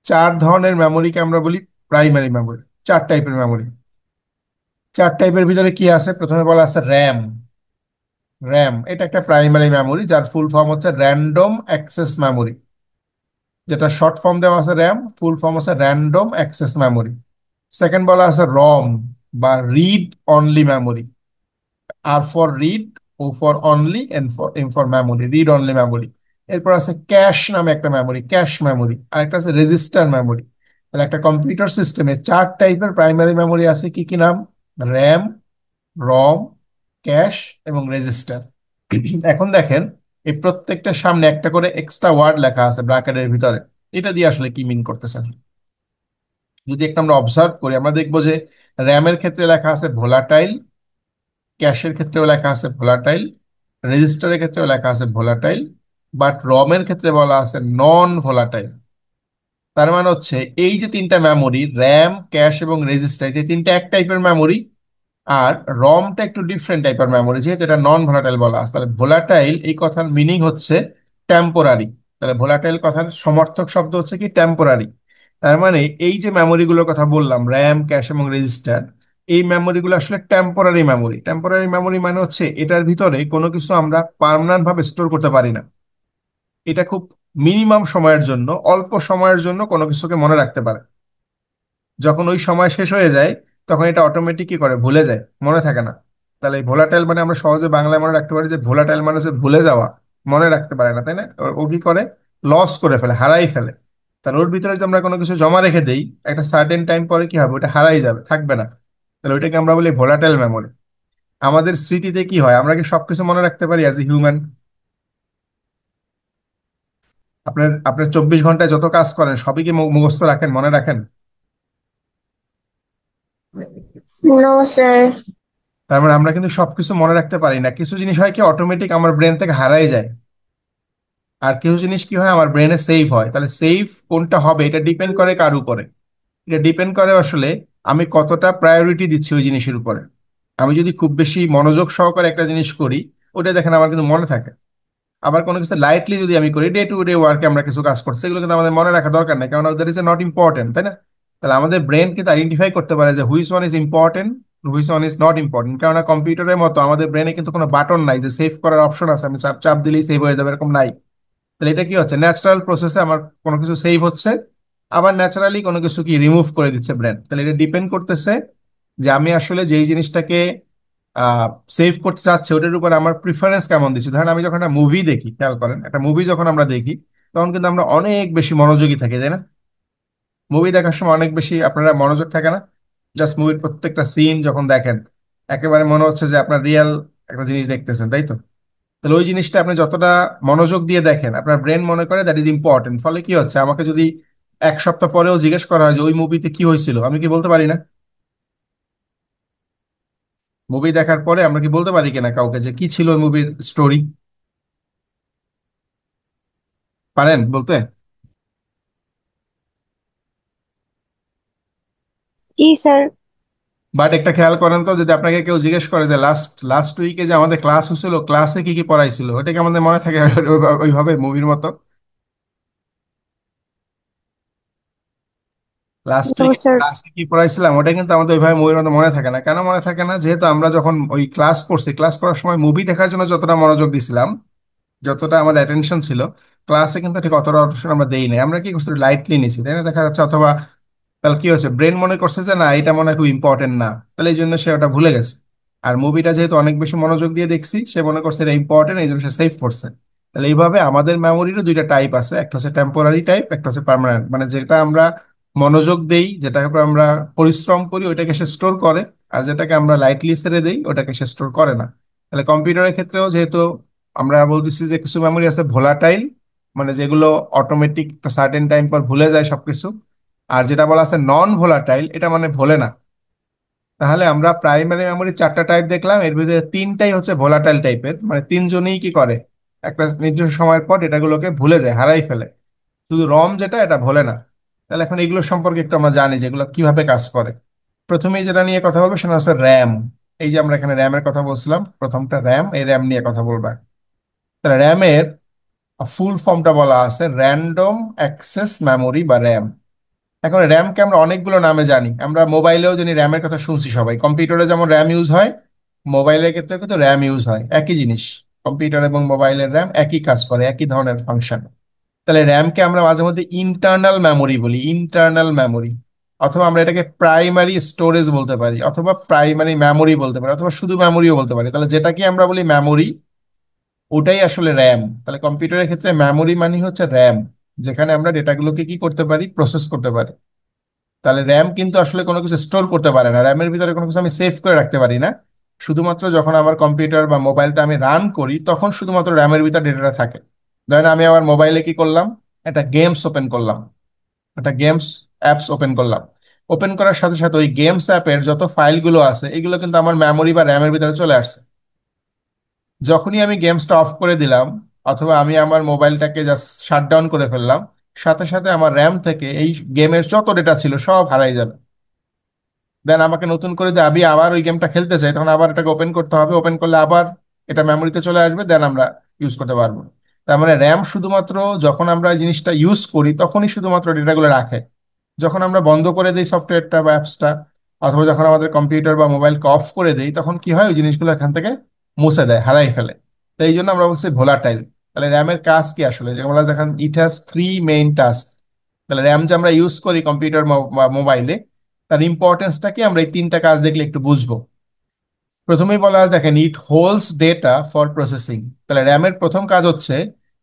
চার ধরনের মেমোরিকে আমরা বলি প্রাইমারি মেমোরি। চার টাইপের মেমোরি। চার টাইপের ভিতরে কি আছে? প্রথমে বলা আছে র্যাম। র্যাম এটা একটা প্রাইমারি মেমোরি, যার ফুল ফর্ম হচ্ছে র্যান্ডম অ্যাক্সেস মেমোরি। যেটা শর্ট ফর্ম দেওয়া আছে র্যাম, ফুল ফর্ম হচ্ছে র্যান্ডম অ্যাক্সেস মেমোরি। সেকেন্ড বলা আছে রম বা read only memory. R for read, O for only, N for M for memory, read only memory. এরপর আছে ক্যাশ নামে একটা মেমোরি, ক্যাশ মেমোরি। আর একটা আছে রেজিস্টার মেমোরি। তাহলে একটা কম্পিউটার সিস্টেমে চার টাইপের প্রাইমারি মেমোরি আছে, কি কি নাম? র্যাম, রম, ক্যাশ এবং রেজিস্টার। এখন দেখেন, এই প্রত্যেকটার সামনে একটা করে এক্সট্রা ওয়ার্ড লেখা আছে ব্র্যাকেটের ভিতরে। এটা দিয়ে আসলে কি মিন করতেছেন? যদি একটা আমরা অবজার্ভ করি, আমরা দেখবো যে র্যামের ক্ষেত্রে লেখা আছে ভোলাটাইল, ক্যাশের ক্ষেত্রেও লেখা আছে ভোলাটাইল, রেজিস্টারের ক্ষেত্রেও লেখা আছে ভোলাটাইল, বাট রমের ক্ষেত্রে বলা আছে নন ভোলাটাইল। তার মানে হচ্ছে এই যে তিনটা মেমোরি, র্যাম, ক্যাশ এবং রেজিস্টার, এই তিনটা এক টাইপের মেমোরি। আর রমটা একটু ডিফারেন্ট টাইপের মেমোরি, যেহেতু এটা নন ভোলাটাইল বলা আছে। তাহলে ভোলাটাইল এই কথার মিনিং হচ্ছে টেম্পোরারি। তাহলে ভোলাটাইল কথার সমর্থক শব্দ হচ্ছে কি টেম্পোরারি। তার মানে এই যে মেমোরি গুলোর কথা বললাম, র্যাম, ক্যাশ এবং রেজিস্টার, এই মেমোরিগুলো আসলে টেম্পোরারি মেমোরি। টেম্পোরারি মেমোরি মানে হচ্ছে এটার ভিতরে কোনো কিছু আমরা পার্মানেন্ট ভাবে স্টোর করতে পারি না। এটা খুব মিনিমাম সময়ের জন্য, অল্প সময়ের জন্য কোনো কিছুকে মনে রাখতে পারে। যখন ওই সময় শেষ হয়ে যায় তখন এটা অটোমেটিক কি করে, ভুলে যায়, মনে থাকে না। তাহলে এই ভোলাটাইল মানে আমরা সহজে বাংলায় মনে রাখতে পারি যে ভোলাটাইল মানে হচ্ছে ভুলে যাওয়া, মনে রাখতে পারে না, তাই না? ও কি করে, লস করে ফেলে, হারাই ফেলে। তাহলে ওর ভিতরে যদি আমরা কোনো কিছু জমা রেখে দেই, একটা সার্টেন টাইম পরে কি হবে, ওটা হারাই যাবে, থাকবে না। তাহলে ওইটাকে আমরা বলি ভোলাটাইল মেমোরি। আমাদের স্মৃতিতে কি হয়, আমরা কি সবকিছু মনে রাখতে পারি অ্যাজ এ হিউম্যান? আপনার আপনার 24 ঘন্টায় যত কাজ করেন সবই কি মুখস্থ রাখেন, মনে রাখেন? No, sir. তার মানে আমরা কিন্তু সবকিছু মনে রাখতে পারি না। কিছু জিনিস হয় কি অটোমেটিক আমার ব্রেন থেকে হারাই যায়, আর কিছু জিনিস কি হয় আমার ব্রেনে সেভ হয়। তাহলে সেভ কোনটা হবে এটা ডিপেন্ড করে কার উপরে? এটা ডিপেন্ড করে আসলে আমি কতটা প্রায়োরিটি দিচ্ছি ওই জিনিসের উপরে। আমি যদি খুব বেশি মনোযোগ সহকারে একটা জিনিস করি, ওটা দেখেন আমার কিন্তু মনে থাকে। আবার কোনো কিছু লাইটলি যদি আমি করি, ডে টু ডে ওয়ার্কে আমরা কিছু কাজ করছি, এগুলো কিন্তু আমাদের মনে রাখা দরকার নেই, কারণ দ্যাট ইজ নট ইম্পর্টেন্ট, তাই না? তাহলে আমাদের ব্রেন কিন্তু আইডেন্টিফাই করতে পারে যে which one is important, which one is not important. কারণ কম্পিউটারের মতো আমাদের ব্রেনে কিন্তু কোনো বাটন নাই যে সেভ করার অপশন আছে, আমি চাপ চাপ দিলেই সেভ হয়ে যাবে, এরকম নাই। তাহলে এটা কি হচ্ছে, ন্যাচারাল প্রসেসে আমার কোনো কিছু সেভ হচ্ছে, আবার ন্যাচারালি কোনো কিছু কি রিমুভ করে দিচ্ছে ব্রেন। তাহলে এটা ডিপেন্ড করতেছে যে আমি আসলে যেই জিনিসটাকে সেভ করতে চাচ্ছি ওটার উপর আমার প্রিফারেন্স কেমন দিচ্ছি। ধরেন আমি যখন একটা মুভি দেখি, খেয়াল করেন, একটা মুভি যখন আমরা দেখি তখন কিন্তু আমরা অনেক বেশি মনোযোগী থাকি, তাই না? মুভি দেখার সময় অনেক বেশি আপনারা মনোযোগ থাকে না? জাস্ট মুভির প্রত্যেকটা সিন যখন দেখেন একেবারে মনে হচ্ছে যে আপনার রিয়েল একটা জিনিস দেখতেছেন, তাই তো? তাহলে ওই জিনিসটা আপনি যতটা মনোযোগ দিয়ে দেখেন আপনার ব্রেন মনে করে দ্যাট ইজ ইম্পর্টেন্ট। ফলে কি হচ্ছে, আমাকে যদি 1 সপ্তাহ পরেও জিজ্ঞেস করা হয় যে ওই মুভিতে কি হয়েছিল, আমি কি বলতে পারি না? মুভি দেখার পরে আমরা কি বলতে পারি কিনা কাউকে যে কি ছিল ওই মুভির স্টোরি? পারেন বলতে? जी सर। বাট একটা খেয়াল করেন তো, যদি আপনাকে কেউ জিজ্ঞেস করে যে লাস্ট লাস্ট উইকে যে আমাদের ক্লাস হয়েছিল, ক্লাসে কি কি পড়াইছিল, ওটা কি আমাদের মনে থাকে ওইভাবে মুভির মতো? লাস্ট नो উইকে सर। ক্লাসে কি পড়াইছিলাম ওটা কিন্তু আমাদের ওইভাবে মুভির মতো মনে থাকে না। কেন মনে থাকে না? যেহেতু আমরা যখন ওই ক্লাস করছি, ক্লাস করার সময় মুভি দেখার জন্য যতটা মনোযোগ দিছিলাম, যতটা আমাদের অ্যাটেনশন ছিল, ক্লাসে কিন্তু ঠিক অতটা attention আমরা দেই নাই। আমরা কি করছি, লাইটলি নিছি, তাই না? দেখা যাচ্ছে অথবা তাহলে কি হয়েছে, ব্রেন মনে করছে যে না এটা মনে হয় খুব ইম্পর্টেন্ট না, তাহলে এই জন্য সে ওটা ভুলে গেছে। আর মুভিটা যেহেতু অনেক বেশি মনোযোগ দিয়ে দেখছি, সে মনে করছে এটা ইম্পর্টেন্ট, এই জন্য সে সেভ করছে। তাহলে এইভাবে আমাদের মেমোরিরও দুইটা টাইপ আছে, একটা হচ্ছে টেম্পোরারি টাইপ, একটা হচ্ছে পার্মানেন্ট। মানে যেটা আমরা মনোযোগ দেই, যেটাকে আমরা পরিশ্রম করি, ওইটাকে সে স্টোর করে। আর যেটাকে আমরা লাইটলি ছেড়ে দেই, ওটাকে সে স্টোর করে না। তাহলে কম্পিউটারের ক্ষেত্রেও যেহেতু আমরা বলতেছি যে কিছু মেমোরি আছে ভোলাটাইল, মানে যেগুলো অটোমেটিক একটা সার্টেন টাইম পর ভুলে যায় সবকিছু। আর যেটা বলা আছে নন ভোলাটাইল, এটা মানে ভোলে না। তাহলে আমরা প্রাইমারি মেমোরি 4টা টাইপ দেখলাম, এর ভিতরে 3টাই হচ্ছে ভোলাটাইল টাইপের, মানে তিনজনই কি করে, একটা নির্দিষ্ট সময়ের পর এটাগুলোকে ভুলে যায়, হারাই ফেলে। শুধু রম যেটা, এটা ভোলে না। তাহলে এখন এগুলো সম্পর্কে একটু আমরা জানি যেগুলো কিভাবে কাজ করে। প্রথমেই যেটা নিয়ে কথা বলবো সেটা হচ্ছে র্যাম। এই যে আমরা এখানে র্যামের কথা বলছিলাম, প্রথমটা র্যাম, এই র্যাম নিয়ে কথা বলবো। তাহলে র্যামের ফুল ফর্মটা বলা আছে র্যান্ডম অ্যাক্সেস মেমোরি বা র্যাম। এখন র্যামকে আমরা অনেকগুলো নামে জানি, আমরা মোবাইলেও জানি, র্যামের কথা শুনছি সবাই। কম্পিউটারে যেমন র্যাম ইউজ হয়, মোবাইলের ক্ষেত্রে কিন্তু র্যাম ইউজ হয়, একই জিনিস। কম্পিউটার এবং মোবাইলের র্যাম একই কাজ করে, একই ধরনের ফাংশন। তাহলে র্যামকে আমরা মাঝে মধ্যে ইন্টারনাল মেমোরি বলি, ইন্টারনাল মেমোরি। অথবা আমরা এটাকে প্রাইমারি স্টোরেজ বলতে পারি, অথবা প্রাইমারি মেমোরি বলতে পারি, অথবা শুধু মেমোরিও বলতে পারি। তাহলে যেটাকে আমরা বলি মেমোরি, ওটাই আসলে র্যাম। তাহলে কম্পিউটারের ক্ষেত্রে মেমোরি মানে হচ্ছে র্যাম, যেখানে আমরা ডেটাগুলোকে কি করতে পারি, প্রসেস করতে পারি। তাহলে র্যাম কিন্তু আসলে কোনো কিছু স্টোর করতে পারে না, র্যামের ভিতরে কোনো কিছু আমি সেভ করে রাখতে পারি না। শুধুমাত্র যখন আমার কম্পিউটার বা মোবাইলটা আমি রান করি তখন শুধুমাত্র র্যামের ভিতরে ডেটাটা থাকে। ধরেন আমি আমার মোবাইলে কি করলাম, একটা গেমস ওপেন করলাম, একটা গেমস অ্যাপস ওপেন করলাম। ওপেন করার সাথে সাথে ওই গেমস অ্যাপের যত ফাইলগুলো আছে এগুলো কিন্তু আমার মেমোরি বা র্যামের ভিতরে চলে আসছে। যখনই আমি গেমসটা অফ করে দিলাম, অথবা আমি আমার মোবাইলটাকে জাস্ট শাট ডাউন করে ফেললাম, সাথে সাথে আমার র্যাম থেকে এই গেমের যত ডেটা ছিল সব হারাই যাবে। দেন আমাকে নতুন করে যে আমি আবার ওই গেমটা খেলতে চাই, তখন আবার এটাকে ওপেন করতে হবে, ওপেন করলে আবার এটা মেমোরিতে চলে আসবে, দেন আমরা ইউজ করতে পারবো। তার মানে র্যাম শুধুমাত্র যখন আমরা এই জিনিসটা ইউজ করি তখনই শুধুমাত্র ডেটাগুলো রাখে। যখন আমরা বন্ধ করে দিই সফটওয়্যারটা বা অ্যাপসটা, অথবা যখন আমাদের কম্পিউটার বা মোবাইলকে অফ করে দেই তখন কি হয়, ওই জিনিসগুলো এখান থেকে মুছে দেয়, হারাই ফেলে। তো এই জন্য আমরা বলছি ভোলাটাইল। তাহলে র্যামের কাজ কি আসলে, যে আমরা দেখেন it has three main task. তাহলে র্যাম যে আমরা ইউজ করি কম্পিউটার বা মোবাইলে, তার ইম্পর্টেন্সটা কি আমরা এই তিনটা কাজ দেখলে একটু বুঝবো। প্রথমেই বলা আছে দেখেন, ইট হোল্ডস ডেটা ফর প্রসেসিং। তাহলে র্যামের প্রথম কাজ হচ্ছে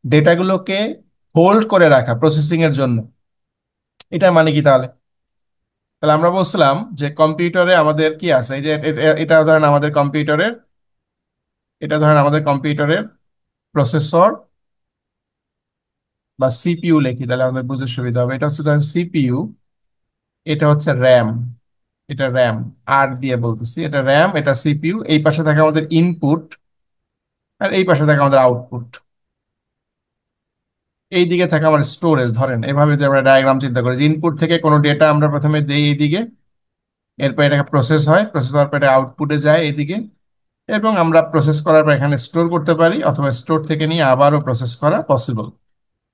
ডেটাগুলোকে হোল্ড করে রাখা প্রসেসিং এর জন্য। এটা মানে কি তাহলে? তাহলে আমরা বলছিলাম যে কম্পিউটারে আমাদের কি আছে, এই যে এটা ধরেন আমাদের কম্পিউটারের, এটা ধরেন আমাদের কম্পিউটারের প্রসেসর বা সিপিইউ লিখি, তাহলে আমাদের বুঝতে সুবিধা হবে। এটা হচ্ছে ধরেন সিপিইউ, এটা হচ্ছে র্যাম, এটা র্যাম, আর দিয়ে বলতেছি এটা র্যাম, এটা সিপিইউ। এই পাশে থাকে আমাদের ইনপুট, আর এই পাশে থাকে আমাদের আউটপুট। এই দিকে থাকে আমার স্টোরেজ। ধরেন এভাবে যদি আমরা ডায়াগ্রাম চিন্তা করি, যে ইনপুট থেকে কোনো ডেটা আমরা প্রথমে দেই এইদিকে, এরপর এটাকে প্রসেস হয়, প্রসেস হওয়ার পর এটা আউটপুটে যায় এইদিকে, এবং আমরা প্রসেস করার পর এখানে স্টোর করতে পারি, অথবা স্টোর থেকে নিয়ে আবারও প্রসেস করা পসিবল।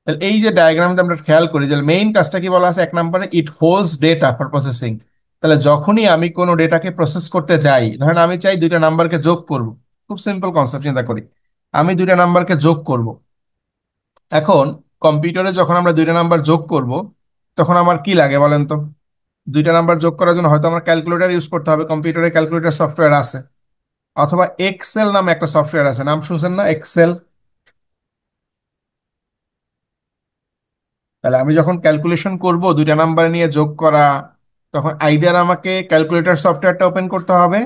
তাহলে এই যে ডায়াগ্রামটা আমরা খেয়াল করি, যে মেইন কাজটা কি বলা আছে, এক নম্বরে ইট হোল্ডস ডেটা ফর প্রসেসিং। তাহলে যখনই আমি কোনো ডেটাকে প্রসেস করতে যাই, ধরেন আমি চাই দুইটা নাম্বারকে যোগ করব, খুব সিম্পল কনসেপ্ট চিন্তা করি, আমি দুইটা নাম্বারকে যোগ করব। এখন কম্পিউটারে যখন আমরা দুইটা নাম্বার যোগ করব, তখন আমার কি লাগে বলেন তো? দুইটা নাম্বার যোগ করার জন্য হয়তো আমার ক্যালকুলেটর ইউজ করতে হবে, কম্পিউটারে ক্যালকুলেটর সফটওয়্যার আছে, অথবা এক্সেল নামে একটা সফটওয়্যার আছে, নাম শুনছেন না, এক্সেল? তাহলে আমি যখন ক্যালকুলেশন করব দুইটা নাম্বার নিয়ে যোগ করা, তখন আইদার আমাকে ক্যালকুলেটর সফটওয়্যারটা ওপেন করতে হবে,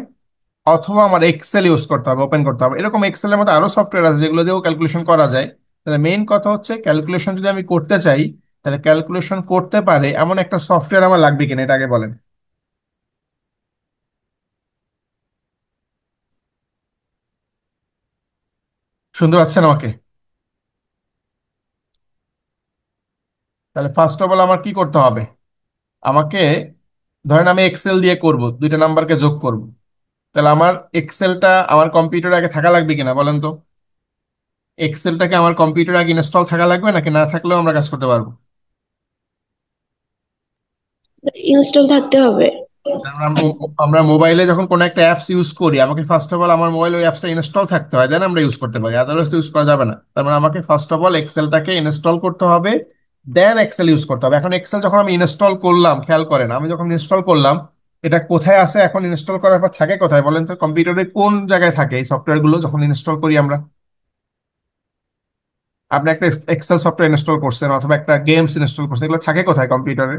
অথবা আমার এক্সেল ইউজ করতে হবে, ওপেন করতে হবে। এরকম এক্সেলের মধ্যে আরো সফটওয়্যার আছে যেগুলো দিয়েও ক্যালকুলেশন করা যায়। তাহলে মেইন কথা হচ্ছে ক্যালকুলেশন যদি আমি করতে চাই, তাহলে ক্যালকুলেশন করতে পারে এমন একটা সফটওয়্যার আমার লাগবে কিনা, এটা আগে বলেন। শুনতে পাচ্ছেন আমাকে? তাহলে ফার্স্ট অফ অল আমার কি করতে হবে, আমাকে, ধরেন আমি এক্সেল দিয়ে করব, দুইটা নাম্বারকে যোগ করব। তাহলে আমার এক্সেলটা আমার কম্পিউটারে আগে থাকা লাগবে কিনা বলেন তো? এক্সেলটাকে আমার কম্পিউটারে আগে ইনস্টল থাকা লাগবে, নাকি না থাকলেও আমরা কাজ করতে পারবো? ইনস্টল থাকতে হবে। আমরা আমরা মোবাইলে যখন কোনো একটা অ্যাপস ইউজ করি, আমাকে ফার্স্ট অফ অল আমার মোবাইলে ওই অ্যাপসটা ইনস্টল থাকতে হয়, দেন আমরা ইউজ করতে পারি, আদারওয়াইজ ইউজ করা যাবে না। তার মানে আমাকে ফার্স্ট অফ অল এক্সেলটাকে ইনস্টল করতে হবে, দেন এক্সেল ইউজ করতে হবে। এখন এক্সেল যখন আমি ইনস্টল করলাম, খেয়াল করেন আমি যখন ইনস্টল করলাম, এটা কোথায় আছে এখন, ইনস্টল করার পর থাকে কোথায় বলেন তো? কম্পিউটারে কোন জায়গায় থাকে এই সফটওয়্যার গুলো যখন ইনস্টল করি আমরা? আপনি একটা এক্সেল সফটওয়্যার ইনস্টল করছেন, অথবা একটা গেমস ইনস্টল করছেন, এগুলো থাকে কোথায় কম্পিউটারে,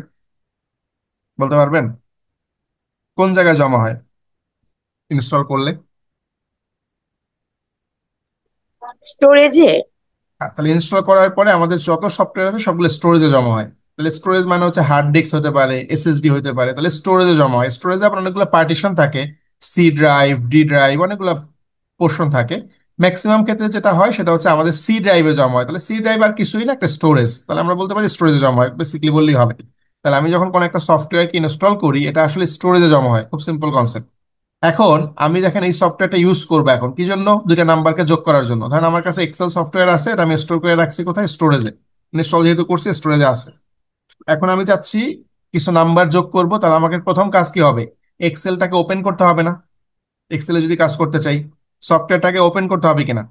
বলতে পারবেন? কোন জায়গায় জমা হয় ইনস্টল করলে? স্টোরেজে। তাহলে ইনস্টল করার পরে আমাদের যত সফটওয়্যার আছে সবগুলো স্টোরেজে জমা হয়। তাহলে স্টোরেজ মানে হচ্ছে হার্ড ডিস্ক হতে পারে, এসএসডি হতে পারে, তাহলে স্টোরেজে জমা হয়। স্টোরেজে আপনার অনেকগুলো পার্টিশন থাকে, সি ড্রাইভ, ডি ড্রাইভ, অনেকগুলো পোর্শন থাকে। ম্যাক্সিমাম ক্ষেত্রে যেটা হয় সেটা হচ্ছে আমাদের সি ড্রাইভে জমা হয়। তাহলে সি ড্রাইভ আর কিছুই না, একটা স্টোরেজ। তাহলে আমরা বলতে পারি স্টোরেজে জমা হয়, বেসিক্যালি বললেই হবে। তাহলে আমি যখন কোনো একটা সফটওয়্যারকে ইনস্টল করি, এটা আসলে স্টোরেজে জমা হয়, খুব সিম্পল কনসেপ্ট। এখন আমি দেখেন এই সফটওয়্যারটা ইউজ করবো এখন কি জন্য, দুইটা নাম্বারকে যোগ করার জন্য। ধরেন আমার কাছে এক্সেল সফটওয়্যার আছে, এটা আমি স্টোর করে রাখছি কোথায়, স্টোরেজে, ইনস্টল যেহেতু করছি স্টোরেজে আছে। এখন আমি চাচ্ছি কিছু নাম্বার যোগ করব, তাহলে আমাকে প্রথম কাজ কি হবে, এক্সেলটাকে ওপেন করতে হবে না? এক্সেলে যদি কাজ করতে চাই, সফটওয়্যারটাকে ওপেন করতে হবে কিনা?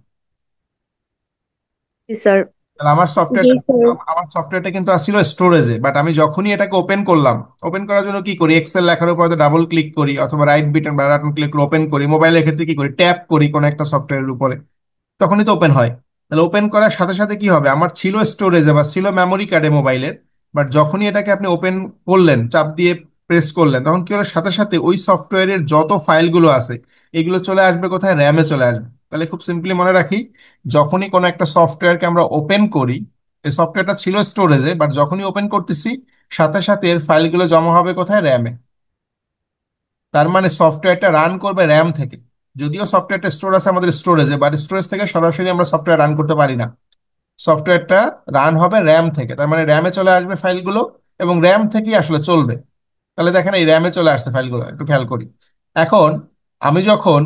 জি স্যার। তাহলে আমার জি সফটওয়্যারটা, স্যার। আমার সফটওয়্যারটা কিন্তু আসছিল স্টোরেজে, বাট আমি যখনই এটাকে ওপেন করলাম, ওপেন করার জন্য কি করি, এক্সেল লেখার উপর ডাবল ক্লিক করি, অথবা রাইট বাটন বা বাটন ক্লিক করে ওপেন করি। মোবাইলের ক্ষেত্রে কি করি, ট্যাপ করি কোনো একটা সফটওয়্যারের উপরে, তখনই তো ওপেন হয়। তাহলে ওপেন করার সাথে সাথে কি হবে, আমার ছিল স্টোরেজে বা ছিল মেমোরি কার্ডে মোবাইলের, বাট যখনই এটাকে আপনি ওপেন করলেন, চাপ দিয়ে প্রেস করলেন, তখন কি হলো, সাথে সাথে ওই সফটওয়্যারের যত ফাইলগুলো আছে এগুলো চলে আসবে কোথায়, র্যামে চলে আসবে। তাহলে খুব সিম্পলি মনে রাখি, যখনই কোনো একটা সফটওয়্যারকে আমরা ওপেন করি, এই সফটওয়্যারটা ছিল স্টোরেজে, বাট যখনই ওপেন করতেছি, সাথে সাথে এর ফাইলগুলো জমা হবে কোথায়, র্যামে। তার মানে সফটওয়্যারটা রান করবে র্যাম থেকে। যদিও সফটওয়্যারটা স্টোর আছে আমাদের স্টোরেজে, বাট স্টোরেজ থেকে সরাসরি আমরা সফটওয়্যার রান করতে পারি না। সফটওয়্যারটা রান হবে র্যাম থেকে, তার মানে র্যামে চলে আসবে ফাইলগুলো, এবং র্যাম থেকেই আসলে চলবে। তাহলে দেখেন এই র্যামে চলে আসছে ফাইলগুলো, একটু খেয়াল করি। এখন আমি যখন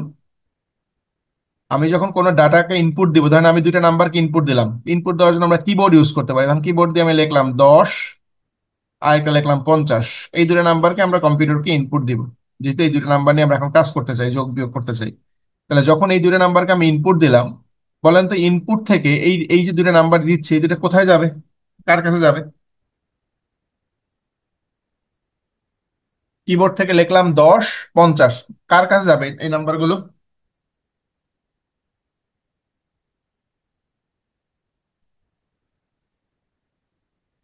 আমি যখন কোনো ডাটাকে ইনপুট দিব, ধরেন আমি দুইটা নাম্বারকে ইনপুট দিলাম, ইনপুট দেওয়ার জন্য আমরা কিবোর্ড ইউজ করতে পারি। তখন কিবোর্ড দিয়ে আমি লিখলাম 10, আর একটা লিখলাম 50, এই দুটো নাম্বারকে আমরা কম্পিউটারকে ইনপুট দিব। যেহেতু এই দুটো নাম্বার নিয়ে আমরা এখন কাজ করতে চাই, যোগ বিয়োগ করতে চাই। তাহলে যখন এই দুটো নাম্বারকে আমি ইনপুট দিলাম, বলেন তো ইনপুট থেকে এই এই যে দুটো নাম্বার দিচ্ছি, এই দুটো কোথায় যাবে, কার কাছে যাবে? কিবোর্ড থেকে লিখলাম 10 50, কার কাছে যাবে এই নাম্বারগুলো?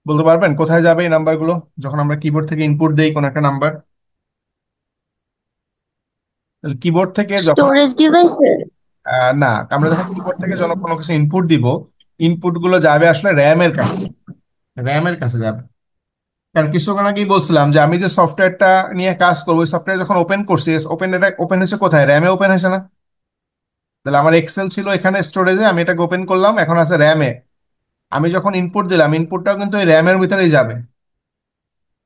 বলতে পারবেন কোথায় যাবে এই নাম্বারগুলো যখন আমরা কিবোর্ড থেকে ইনপুট দেই কোন একটা নাম্বার? কিবোর্ড থেকে যখন স্টোরেজ ডিভাইসে। না, আমরা যখন কিবোর্ড থেকে যখন কোনো কিছু ইনপুট দিব, ইনপুট গুলো যাবে আসলে র্যামের কাছে, র্যামের কাছে যাবে। কারণ কিছুক্ষণ আগেই বলছিলাম যে আমি যে সফটওয়্যারটা নিয়ে কাজ করবো, ওই সফটওয়্যার যখন ওপেন করছি, ওপেন, এটা ওপেন হয়েছে কোথায়? র্যামে ওপেন হয়েছে না? তাহলে আমার এক্সেল ছিল এখানে স্টোরেজে, আমি এটাকে ওপেন করলাম, এখন আছে র্যামে। আমি যখন ইনপুট দিলাম, ইনপুটটাও কিন্তু ওই র্যামের ভিতরেই যাবে।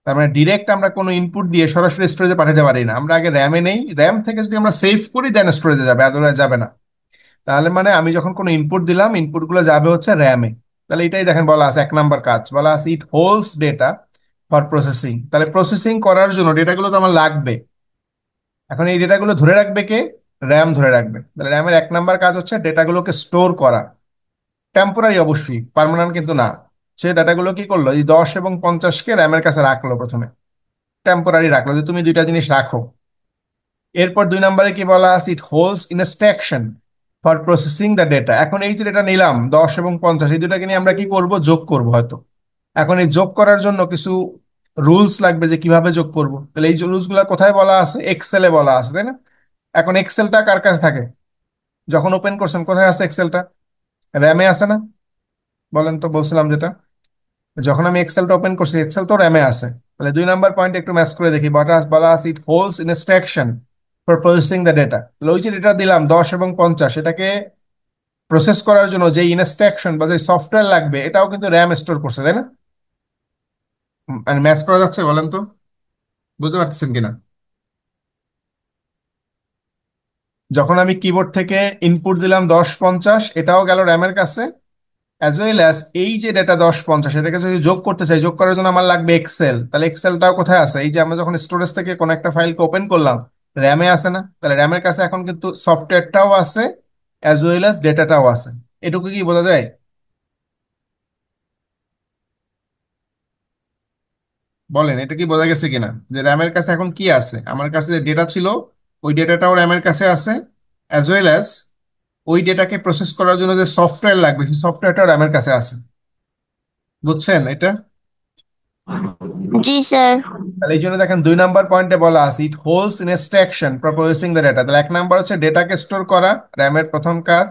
তার মানে ডিরেক্ট আমরা কোনো ইনপুট দিয়ে সরাসরি স্টোরেজে পাঠাতে পারি না, আমরা আগে র্যামে নেই, র্যাম থেকে যদি আমরা সেভ করি দেন স্টোরেজে যাবে, আদারওয়াইজ যাবে না। তাহলে মানে আমি যখন কোনো ইনপুট দিলাম, ইনপুট গুলো যাবে হচ্ছে র্যামে। তাহলে এটাই দেখেন বলা আছে 1 নাম্বার কাজ, বলা আছে it holds data for processing. তাহলে প্রসেসিং করার জন্য ডেটাগুলো তো আমার লাগবে। এখন এই ডেটাগুলো ধরে রাখবে কে? র্যাম ধরে রাখবে। তাহলে র্যামের 1 নাম্বার কাজ হচ্ছে ডেটাগুলোকে স্টোর করা। টেম্পোরারি অবশ্যই, পার্মানেন্ট কিন্তু না। সে ডাটাগুলো কি করলো, এই 10 এবং 50কে র্যামের কাছে রাখলো প্রথমে, টেম্পোরারি রাখলো যে তুমি দুইটা জিনিস রাখো। এরপর 2 নাম্বারে কি বলা আছে, it holds instruction for processing the data. এখন এই যে ডেটা নিলাম 10 এবং 50, এই দুটাকে নিয়ে আমরা কি করব, যোগ করব হয়তো। এখন এই যোগ করার জন্য কিছু রুলস লাগবে যে কিভাবে যোগ করব। তাহলে এই রুলস গুলা কোথায় বলা আছে? এক্সেলে বলা আছে, তাই না? এখন এক্সেলটা কার কাছে থাকে? যখন ওপেন করছেন কোথায় আছে এক্সেলটা? র্যামে আছে না? বলেন তো, বলছিলাম যেটা, যখন আমি এক্সেলটা ওপেন করছি এক্সেল তো র্যামে আছে। তাহলে 2 নাম্বার পয়েন্ট একটু ম্যাচ করে দেখি, বলা আছে it holds instruction for processing the data. তাহলে ওই যে ডেটা দিলাম 10 এবং 50, এটাকে প্রসেস করার জন্য যে ইনস্ট্রাকশন বা যে সফটওয়্যার লাগবে, এটাও কিন্তু র্যাম স্টোর করছে, তাই না? মানে ম্যাচ করা যাচ্ছে, বলেন তো, বুঝতে পারতেছেন কিনা? যখন আমি কিবোর্ড থেকে ইনপুট দিলাম 10 50, এটাও গেল র্যামের কাছে, অ্যাজ ওয়েল অ্যাজ এই যে ডেটা 10 50, এটাকে যদি যোগ করতে চাই, যোগ করার জন্য আমার লাগবে এক্সেল। তাহলে এক্সেলটাও কোথায় আছে? এই যে আমরা যখন স্টোরেজ থেকে কোনো একটা ফাইলকে ওপেন করলাম, র্যামে আছে না? তাহলে র্যামের কাছে এখন কিন্তু সফটওয়্যারটাও আছে, অ্যাজ ওয়েল অ্যাজ ডেটাটাও আছে। এটুকু কি বোঝা যায়? বলেন এটা কি বোঝা গেছে কিনা, যে র্যামের কাছে এখন কি আছে? আমার কাছে যে ডেটা ছিল, ওই ডেটাটাও র্যামের কাছে আছে, অ্যাজ ওয়েল অ্যাজ ওই ডেটাকে প্রসেস করার জন্য যে সফটওয়্যার লাগবে, সেই সফটওয়্যারটাও র্যামের কাছে আছে। বুঝছেন এটা? জি স্যার। তাহলে এই জন্য দেখেন 2 নাম্বার পয়েন্টে বলা আছে it holds instruction for processing the data. তাহলে 1 নাম্বার হচ্ছে ডেটাকে স্টোর করা, র্যামের প্রথম কাজ।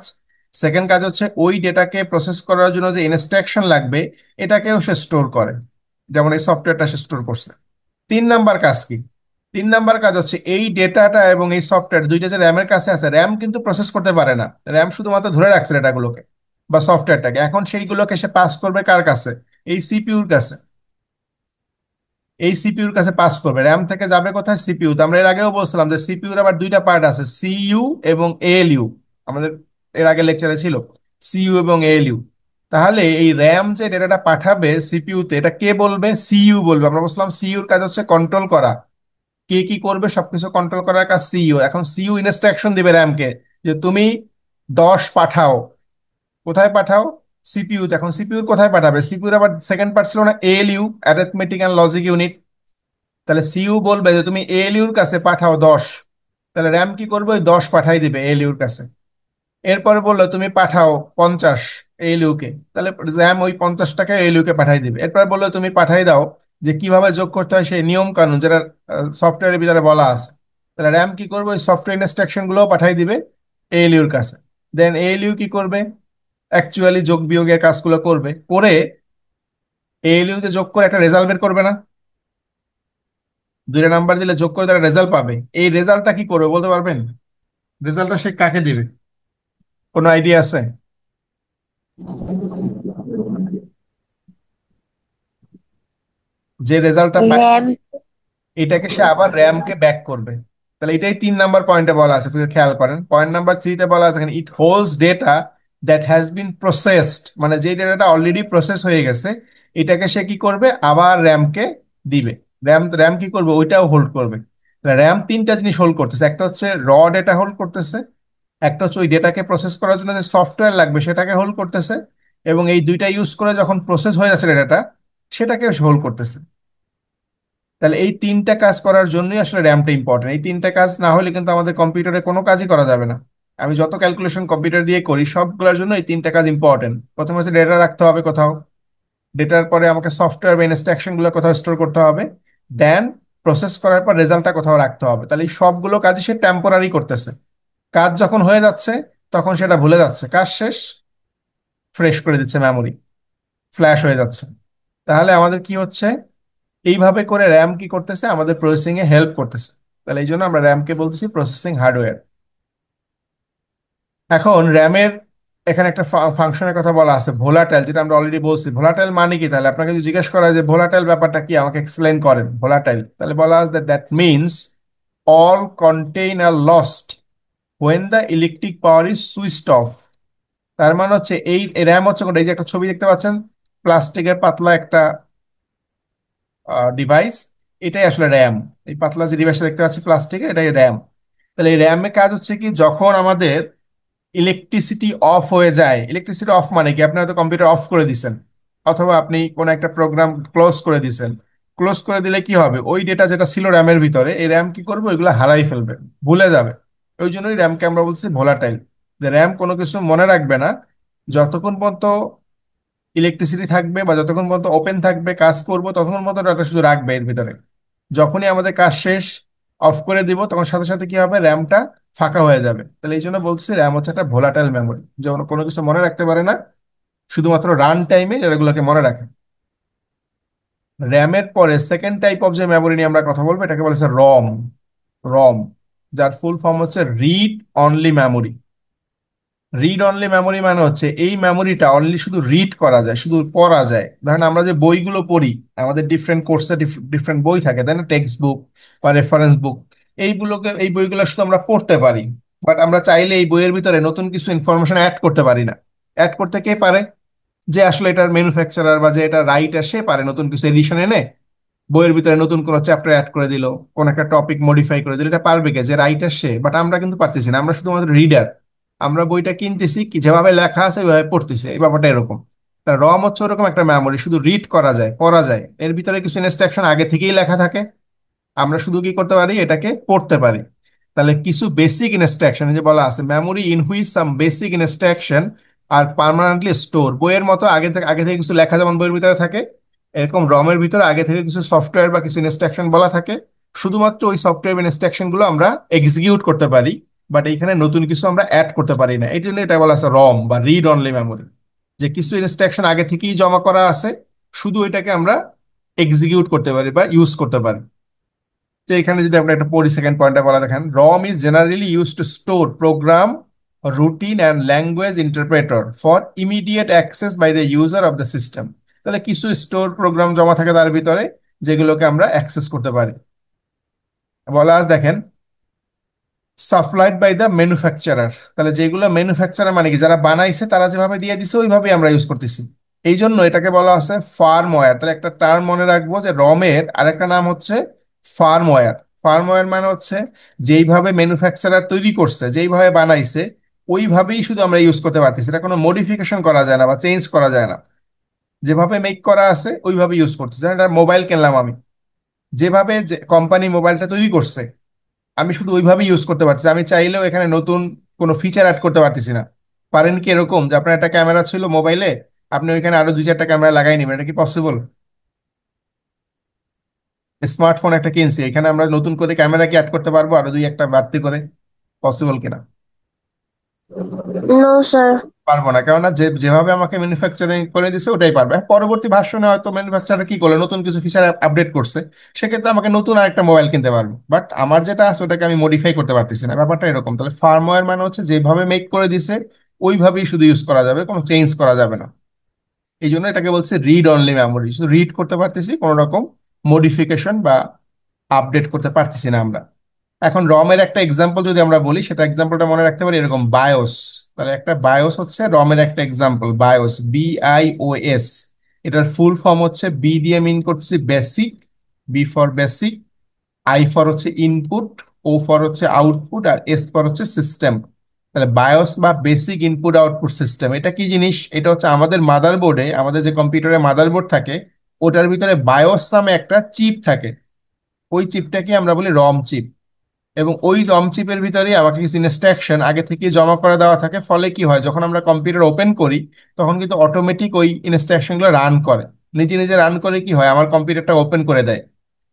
সেকেন্ড কাজ হচ্ছে ওই ডেটাকে প্রসেস করার জন্য যে ইনস্ট্রাকশন লাগবে, এটাকেও সে স্টোর করে, যেমন এই সফটওয়্যারটা সে স্টোর করছে। 3 নাম্বার কাজ কি? 3 নাম্বার কাজ হচ্ছে এই ডেটাটা এবং এই সফটওয়্যার দুইটা যে র্যামের কাছে আছে, র্যাম কিন্তু প্রসেস করতে পারে না, র্যাম শুধুমাত্র ধরে রাখছে ডেটাগুলোকে বা সফটওয়্যারটাকে। এখন সেইগুলোকে সে পাস করবে কার কাছে? এই সিপিইউর কাছে। এই সিপিইউর কাছে পাস করবে, র্যাম থেকে যাবে কোথায়? সিপিইউ। তো আমরা এর আগেও বলছিলাম যে সিপিইউর আবার দুইটা পার্ট আছে, সিইউ এবং এএলইউ। আমাদের এর আগে লেকচারে ছিল সিইউ এবং এএলইউ। তাহলে এই র্যাম যে ডেটাটা পাঠাবে সিপিইউ তে, এটা কে বলবে? সিইউ বলবে। আমরা বলছিলাম সিইউর কাজ হচ্ছে কন্ট্রোল করা, কে কি করবে সবকিছু কন্ট্রোল করার কাজ সিইউ। এখন সিইউ ইনস্ট্রাকশন দিবে র্যামকে যে তুমি 10 পাঠাও। কোথায় পাঠাও? সিপিইউ তে। এখন সিপিইউ কোথায় পাঠাবে? সিপিইউর আবার সেকেন্ড পার্ট ছিল না, ALU, arithmetic and logic unit. তাহলে সিইউ বলবে যে তুমি এএলইউর কাছে পাঠাও 10। তাহলে র্যাম কি করবে? ওই 10 পাঠাই দিবে এএলইউর কাছে। এরপরে বললো তুমি পাঠাও 50 এএলইউ কে, তাহলে র্যাম ওই 50টাকে এএলইউ কে পাঠাই দিবে। এরপর বললো তুমি পাঠাই দাও যে কিভাবে যোগ করতে হয় সেই নিয়ম কানুন, যেটা সফটওয়্যারের ভিতরে বলা আছে। তাহলে র্যাম কি করবে? ওই সফটওয়্যার ইনস্ট্রাকশন গুলো পাঠাই দিবে এএলইউর কাছে। দেন এএলইউ কি করবে? অ্যাকচুয়ালি যোগ বিয়োগের কাজগুলো করবে, করে এএলইউ যে যোগ করে একটা রেজাল্ট বের করবে না, দুইটা নাম্বার দিলে যোগ করে তারা রেজাল্ট পাবে। এই রেজাল্টটা কি করবে বলতে পারবেন? রেজাল্টটা সে কাকে দিবে? কোনো আইডিয়া আছে? যে রেজাল্টটা পায় র্যাম। এটাকে সে আবার র্যামকে ব্যাক করবে। তাহলে এটাই 3 নাম্বার পয়েন্টে বলা আছে, একটু খেয়াল করেন। পয়েন্ট নাম্বার 3তে বলা আছে it holds data that has been processed, মানে যে ডেটাটা অলরেডি প্রসেস হয়ে গেছে, এটাকে সে কি করবে? আবার র্যামকে দিবে। র্যাম র্যাম কি করবে? ওইটাও হোল্ড করবে। র্যাম তিনটা জিনিস হোল্ড করতেছে, একটা হচ্ছে র ডেটা হোল্ড করতেছে, একটা হচ্ছে ওই ডেটাকে প্রসেস করার জন্য যে সফটওয়্যার লাগবে সেটাকে হোল্ড করতেছে, এবং এই দুইটা ইউজ করে যখন প্রসেস হয়ে যাচ্ছে ডেটাটা সেটাকে হোল্ড করতেছে। তাহলে এই তিনটা কাজ করার জন্যই আসলে র্যামটা ইম্পর্টেন্ট। এই তিনটা কাজ না হলে কিন্তু আমাদের কম্পিউটারে কোনো কাজই করা যাবে না। আমি যত ক্যালকুলেশন কম্পিউটার দিয়ে করি সবগুলোর জন্য এই তিনটা কাজ ইম্পর্টেন্ট। প্রথমে হচ্ছে ডেটা রাখতে হবে কোথাও, ডেটার পরে আমাকে সফটওয়্যার বা ইনস্ট্রাকশন গুলো কোথাও স্টোর করতে হবে, দেন প্রসেস করার পর রেজাল্টটা কোথাও রাখতে হবে। তাহলে এই সবগুলো কাজই সে টেম্পোরারি করতেছে। কাজ যখন হয়ে যাচ্ছে তখন সেটা ভুলে যাচ্ছে, কাজ শেষ, ফ্রেশ করে দিচ্ছে মেমোরি, ফ্ল্যাশ হয়ে যাচ্ছে। তাহলে আমাদের কি হচ্ছে, এইভাবে করে র্যাম কি করতেছে, আমাদের প্রসেসিং এ হেল্প করতেছে। তাহলে এই জন্য আমরা র্যামকে বলতেছি প্রসেসিং হার্ডওয়্যার। এখন র্যামের এখানে একটা ফাংশনের কথা বলা আছে ভোলাটাইল, যেটা আমরা অলরেডি বলছি। ভোলাটাইল মানে কি? তাহলে আপনাকে যদি জিজ্ঞেস করা হয় যে ভোলাটাইল ব্যাপারটা কি, আমাকে এক্সপ্লেইন করেন ভোলাটাইল, তাহলে বলা আছে that means all contain R lost when the electric power is switched off. তার মানে হচ্ছে এই র্যাম হচ্ছে কোনটা? এই যে একটা ছবি দেখতে পাচ্ছেন, প্লাস্টিকের পাতলা একটা ডিভাইস, এটাই আসলে র্যাম। এই পাতলা যে ডিভাইসটা দেখতে পাচ্ছি প্লাস্টিকের, এটাই র্যাম। তাহলে এই র্যামের কাজ হচ্ছে কি, যখন আমাদের ইলেকট্রিসিটি অফ হয়ে যায়, ইলেকট্রিসিটি অফ মানে কি, আপনি হয়তো কম্পিউটার অফ করে দিছেন, অথবা আপনি কোন একটা প্রোগ্রাম ক্লোজ করে দিছেন। ক্লোজ করে দিলে কি হবে, ওই ডেটা যেটা ছিল র্যামের ভিতরে, এই র্যাম কি করবে, ওইগুলো হারাই ফেলবে, ভুলে যাবে। ওই জন্যই র্যামকে আমরা বলছি ভোলাটাইল। যে র্যাম কোনো কিছু মনে রাখবে না যতক্ষণ পর্যন্ত ইলেকট্রিসিটি থাকবে, বা যতক্ষণ পর্যন্ত ওপেন থাকবে, কাজ করবো ততক্ষণ পর্যন্ত ডাটা শুধু রাখবে এর ভিতরে। যখনই আমাদের কাজ শেষ, অফ করে দিব, তখন সাথে সাথে কি হবে, র্যামটা ফাঁকা হয়ে যাবে। তাহলে এই জন্য বলছি র্যাম হচ্ছে একটা ভোলাটাইল মেমোরি, যেমন কোনো কিছু মনে রাখতে পারে না, শুধুমাত্র রান টাইমে এগুলোকে মনে রাখে। র্যামের পরে সেকেন্ড টাইপ অফ যে মেমোরি নিয়ে আমরা কথা বলবো, এটাকে বলেছে রম। রম, যার ফুল ফর্ম হচ্ছে read only memory. Read only memory মানে হচ্ছে এই মেমোরিটা অনলি শুধু রিড করা যায়, শুধু পড়া যায়। ধরেন আমরা যে বইগুলো পড়ি, আমাদের ডিফারেন্ট কোর্সে ডিফারেন্ট বই থাকে তাই না, টেক্সট বুক বা রেফারেন্স বুক, এই বইগুলো শুধু আমরা পড়তে পারি। বাট আমরা চাইলে এই বইয়ের ভিতরে নতুন কিছু ইনফরমেশন অ্যাড করতে পারি না। অ্যাড করতে কে পারে? যে আসলে এটার ম্যানুফ্যাকচারার বা যে এটা রাইটার, সে পারে নতুন কিছু এডিশন এনে বইয়ের ভিতরে নতুন কোনো চ্যাপ্টার অ্যাড করে দিল, কোন একটা টপিক মডিফাই করে দিল, এটা পারবে কে? যে রাইটার সে। বাট আমরা কিন্তু পারতেছি না, আমরা শুধুমাত্র রিডার। আমরা বইটা কিনতেছি, কি যেভাবে লেখা আছে ওইভাবে পড়তেছি, এই ব্যাপারটা এরকম। তা রম হচ্ছে ওরকম একটা মেমোরি, শুধু রিড করা যায়, পড়া যায়, এর ভিতরে কিছু ইনস্ট্রাকশন আগে থেকেই লেখা থাকে, আমরা শুধু কি করতে পারি, এটাকে পড়তে পারি। তাহলে কিছু বেসিক ইনস্ট্রাকশন যে বলা আছে, memory in which some basic instruction are permanently store. বইয়ের মতো আগে থেকে কিছু লেখা যেমন বইয়ের ভিতরে থাকে, এরকম রমের ভিতরে আগে থেকে কিছু সফটওয়্যার বা কিছু ইনস্ট্রাকশন বলা থাকে। শুধুমাত্র ওই সফটওয়্যার ইনস্ট্রাকশন গুলো আমরা এক্সিকিউট করতে পারি, বাট এইখানে নতুন কিছু আমরা অ্যাড করতে পারি না। এই জন্য এটা বলা আছে রম বা রিড অনলি মেমোরি, যে কিছু ইনস্ট্রাকশন আগে থেকেই জমা করা আছে, শুধু এটাকে আমরা এক্সিকিউট করতে পারি বা ইউজ করতে পারি। তো এখানে যদি আমরা একটা পড়ি, সেকেন্ড পয়েন্টটা বলা দেখেন, ROM is generally use to store program routine and language interpreter for immediate access by the user of the system. তাহলে কিছু স্টোর প্রোগ্রাম জমা থাকে তার ভিতরে, যেগুলোকে আমরা অ্যাক্সেস করতে পারি। বলা আছে দেখেন, সাপ্লাইড বাই দ্য ম্যানুফ্যাকচারার। তাহলে যেগুলো ম্যানুফ্যাকচারার মানে কি, যারা বানাইছে তারা যেভাবে দিয়ে দিছে ওইভাবেই আমরা ইউজ করতেছি। এই জন্য এটাকে বলা আছে ফার্মওয়্যার। তাহলে একটা টার্ম মনে রাখবো যে রমের আরেকটা নাম হচ্ছে ফার্মওয়্যার। ফার্মওয়্যার মানে হচ্ছে যেইভাবে ম্যানুফ্যাকচারার তৈরি করছে, যেইভাবে বানাইছে, ওইভাবেই শুধু আমরা ইউজ করতে পারতেছি। এটা কোনো মডিফিকেশন করা যায় না বা চেঞ্জ করা যায় না, যেভাবে মেক করা আছে ওইভাবে ইউজ করতেছি। যেমন একটা মোবাইল কিনলাম আমি, যেভাবে যে কোম্পানি মোবাইলটা তৈরি করছে আমি শুধু ওইভাবেই ইউজ করতে পারছি। আমি চাইলেও এখানে নতুন কোনো ফিচার অ্যাড করতে পারতেছি না। পারেন কি এরকম যে আপনার একটা ক্যামেরা ছিল মোবাইলে, আপনি ওইখানে আরো দুই চারটা ক্যামেরা লাগাই নেবেন, এটা কি পসিবল? স্মার্টফোন একটা কিনছি, এখানে আমরা নতুন করে ক্যামেরা কি অ্যাড করতে পারবো আরো দুই একটা বাড়তি করে? পসিবল কিনা? No sir. পারবো না, কেননা যেভাবে আমাকে ম্যানুফ্যাকচারিং করে দিছে ওটাই পারবে। পরবর্তী ভার্সনে হয়তো ম্যানুফ্যাকচারার কি করলো, নতুন কিছু ফিচার আপডেট করছে, সেক্ষেত্রে আমাকে নতুন আরেকটা মোবাইল কিনতে পারবো। বাট আমার যেটা আছে ওটাকে আমি মডিফাই করতে পারতেছি না, ব্যাপারটা এরকম। তাহলে ফার্মওয়্যার মানে হচ্ছে যেভাবে মেক করে দিছে ওইভাবেই শুধু ইউজ করা যাবে, কোনো চেঞ্জ করা যাবে না। এই জন্য এটাকে বলছে রিড অনলি মেমোরি, শুধু রিড করতে পারতেছি, কোনো রকম মডিফিকেশন বা আপডেট করতে পারতেছি না আমরা। এখন রমের একটা এক্সাম্পল যদি আমরা বলি, সেটা এক্সাম্পলটা মনে রাখতে পারি এরকম, বায়োস। তাহলে একটা বায়োস হচ্ছে রমের একটা এক্সাম্পল, বায়োস, BIOS। এটার ফুল ফর্ম হচ্ছে, বি দিয়ে মিন করছি basic, B for basic, I for হচ্ছে ইনপুট, ও ফর হচ্ছে আউটপুট, আর এস ফর হচ্ছে সিস্টেম। তাহলে বায়োস বা বেসিক ইনপুট আউটপুট সিস্টেম এটা কি জিনিস? এটা হচ্ছে আমাদের মাদারবোর্ডে, আমাদের যে কম্পিউটারে মাদারবোর্ড থাকে, ওটার ভিতরে বায়োস নামে একটা চিপ থাকে। ওই চিপটাকে আমরা বলি রম চিপ। এবং ওই রম চিপের ভিতরে আমাকে কিছু ইনস্ট্রাকশন আগে থেকে জমা করে দেওয়া থাকে, ফলে কি হয়, যখন আমরা কম্পিউটার ওপেন করি তখন কিন্তু অটোমেটিক ওই ইনস্ট্রাকশনগুলো রান করে। নিজে নিজে রান করে কি হয়, আমার কম্পিউটারটা ওপেন করে দেয়।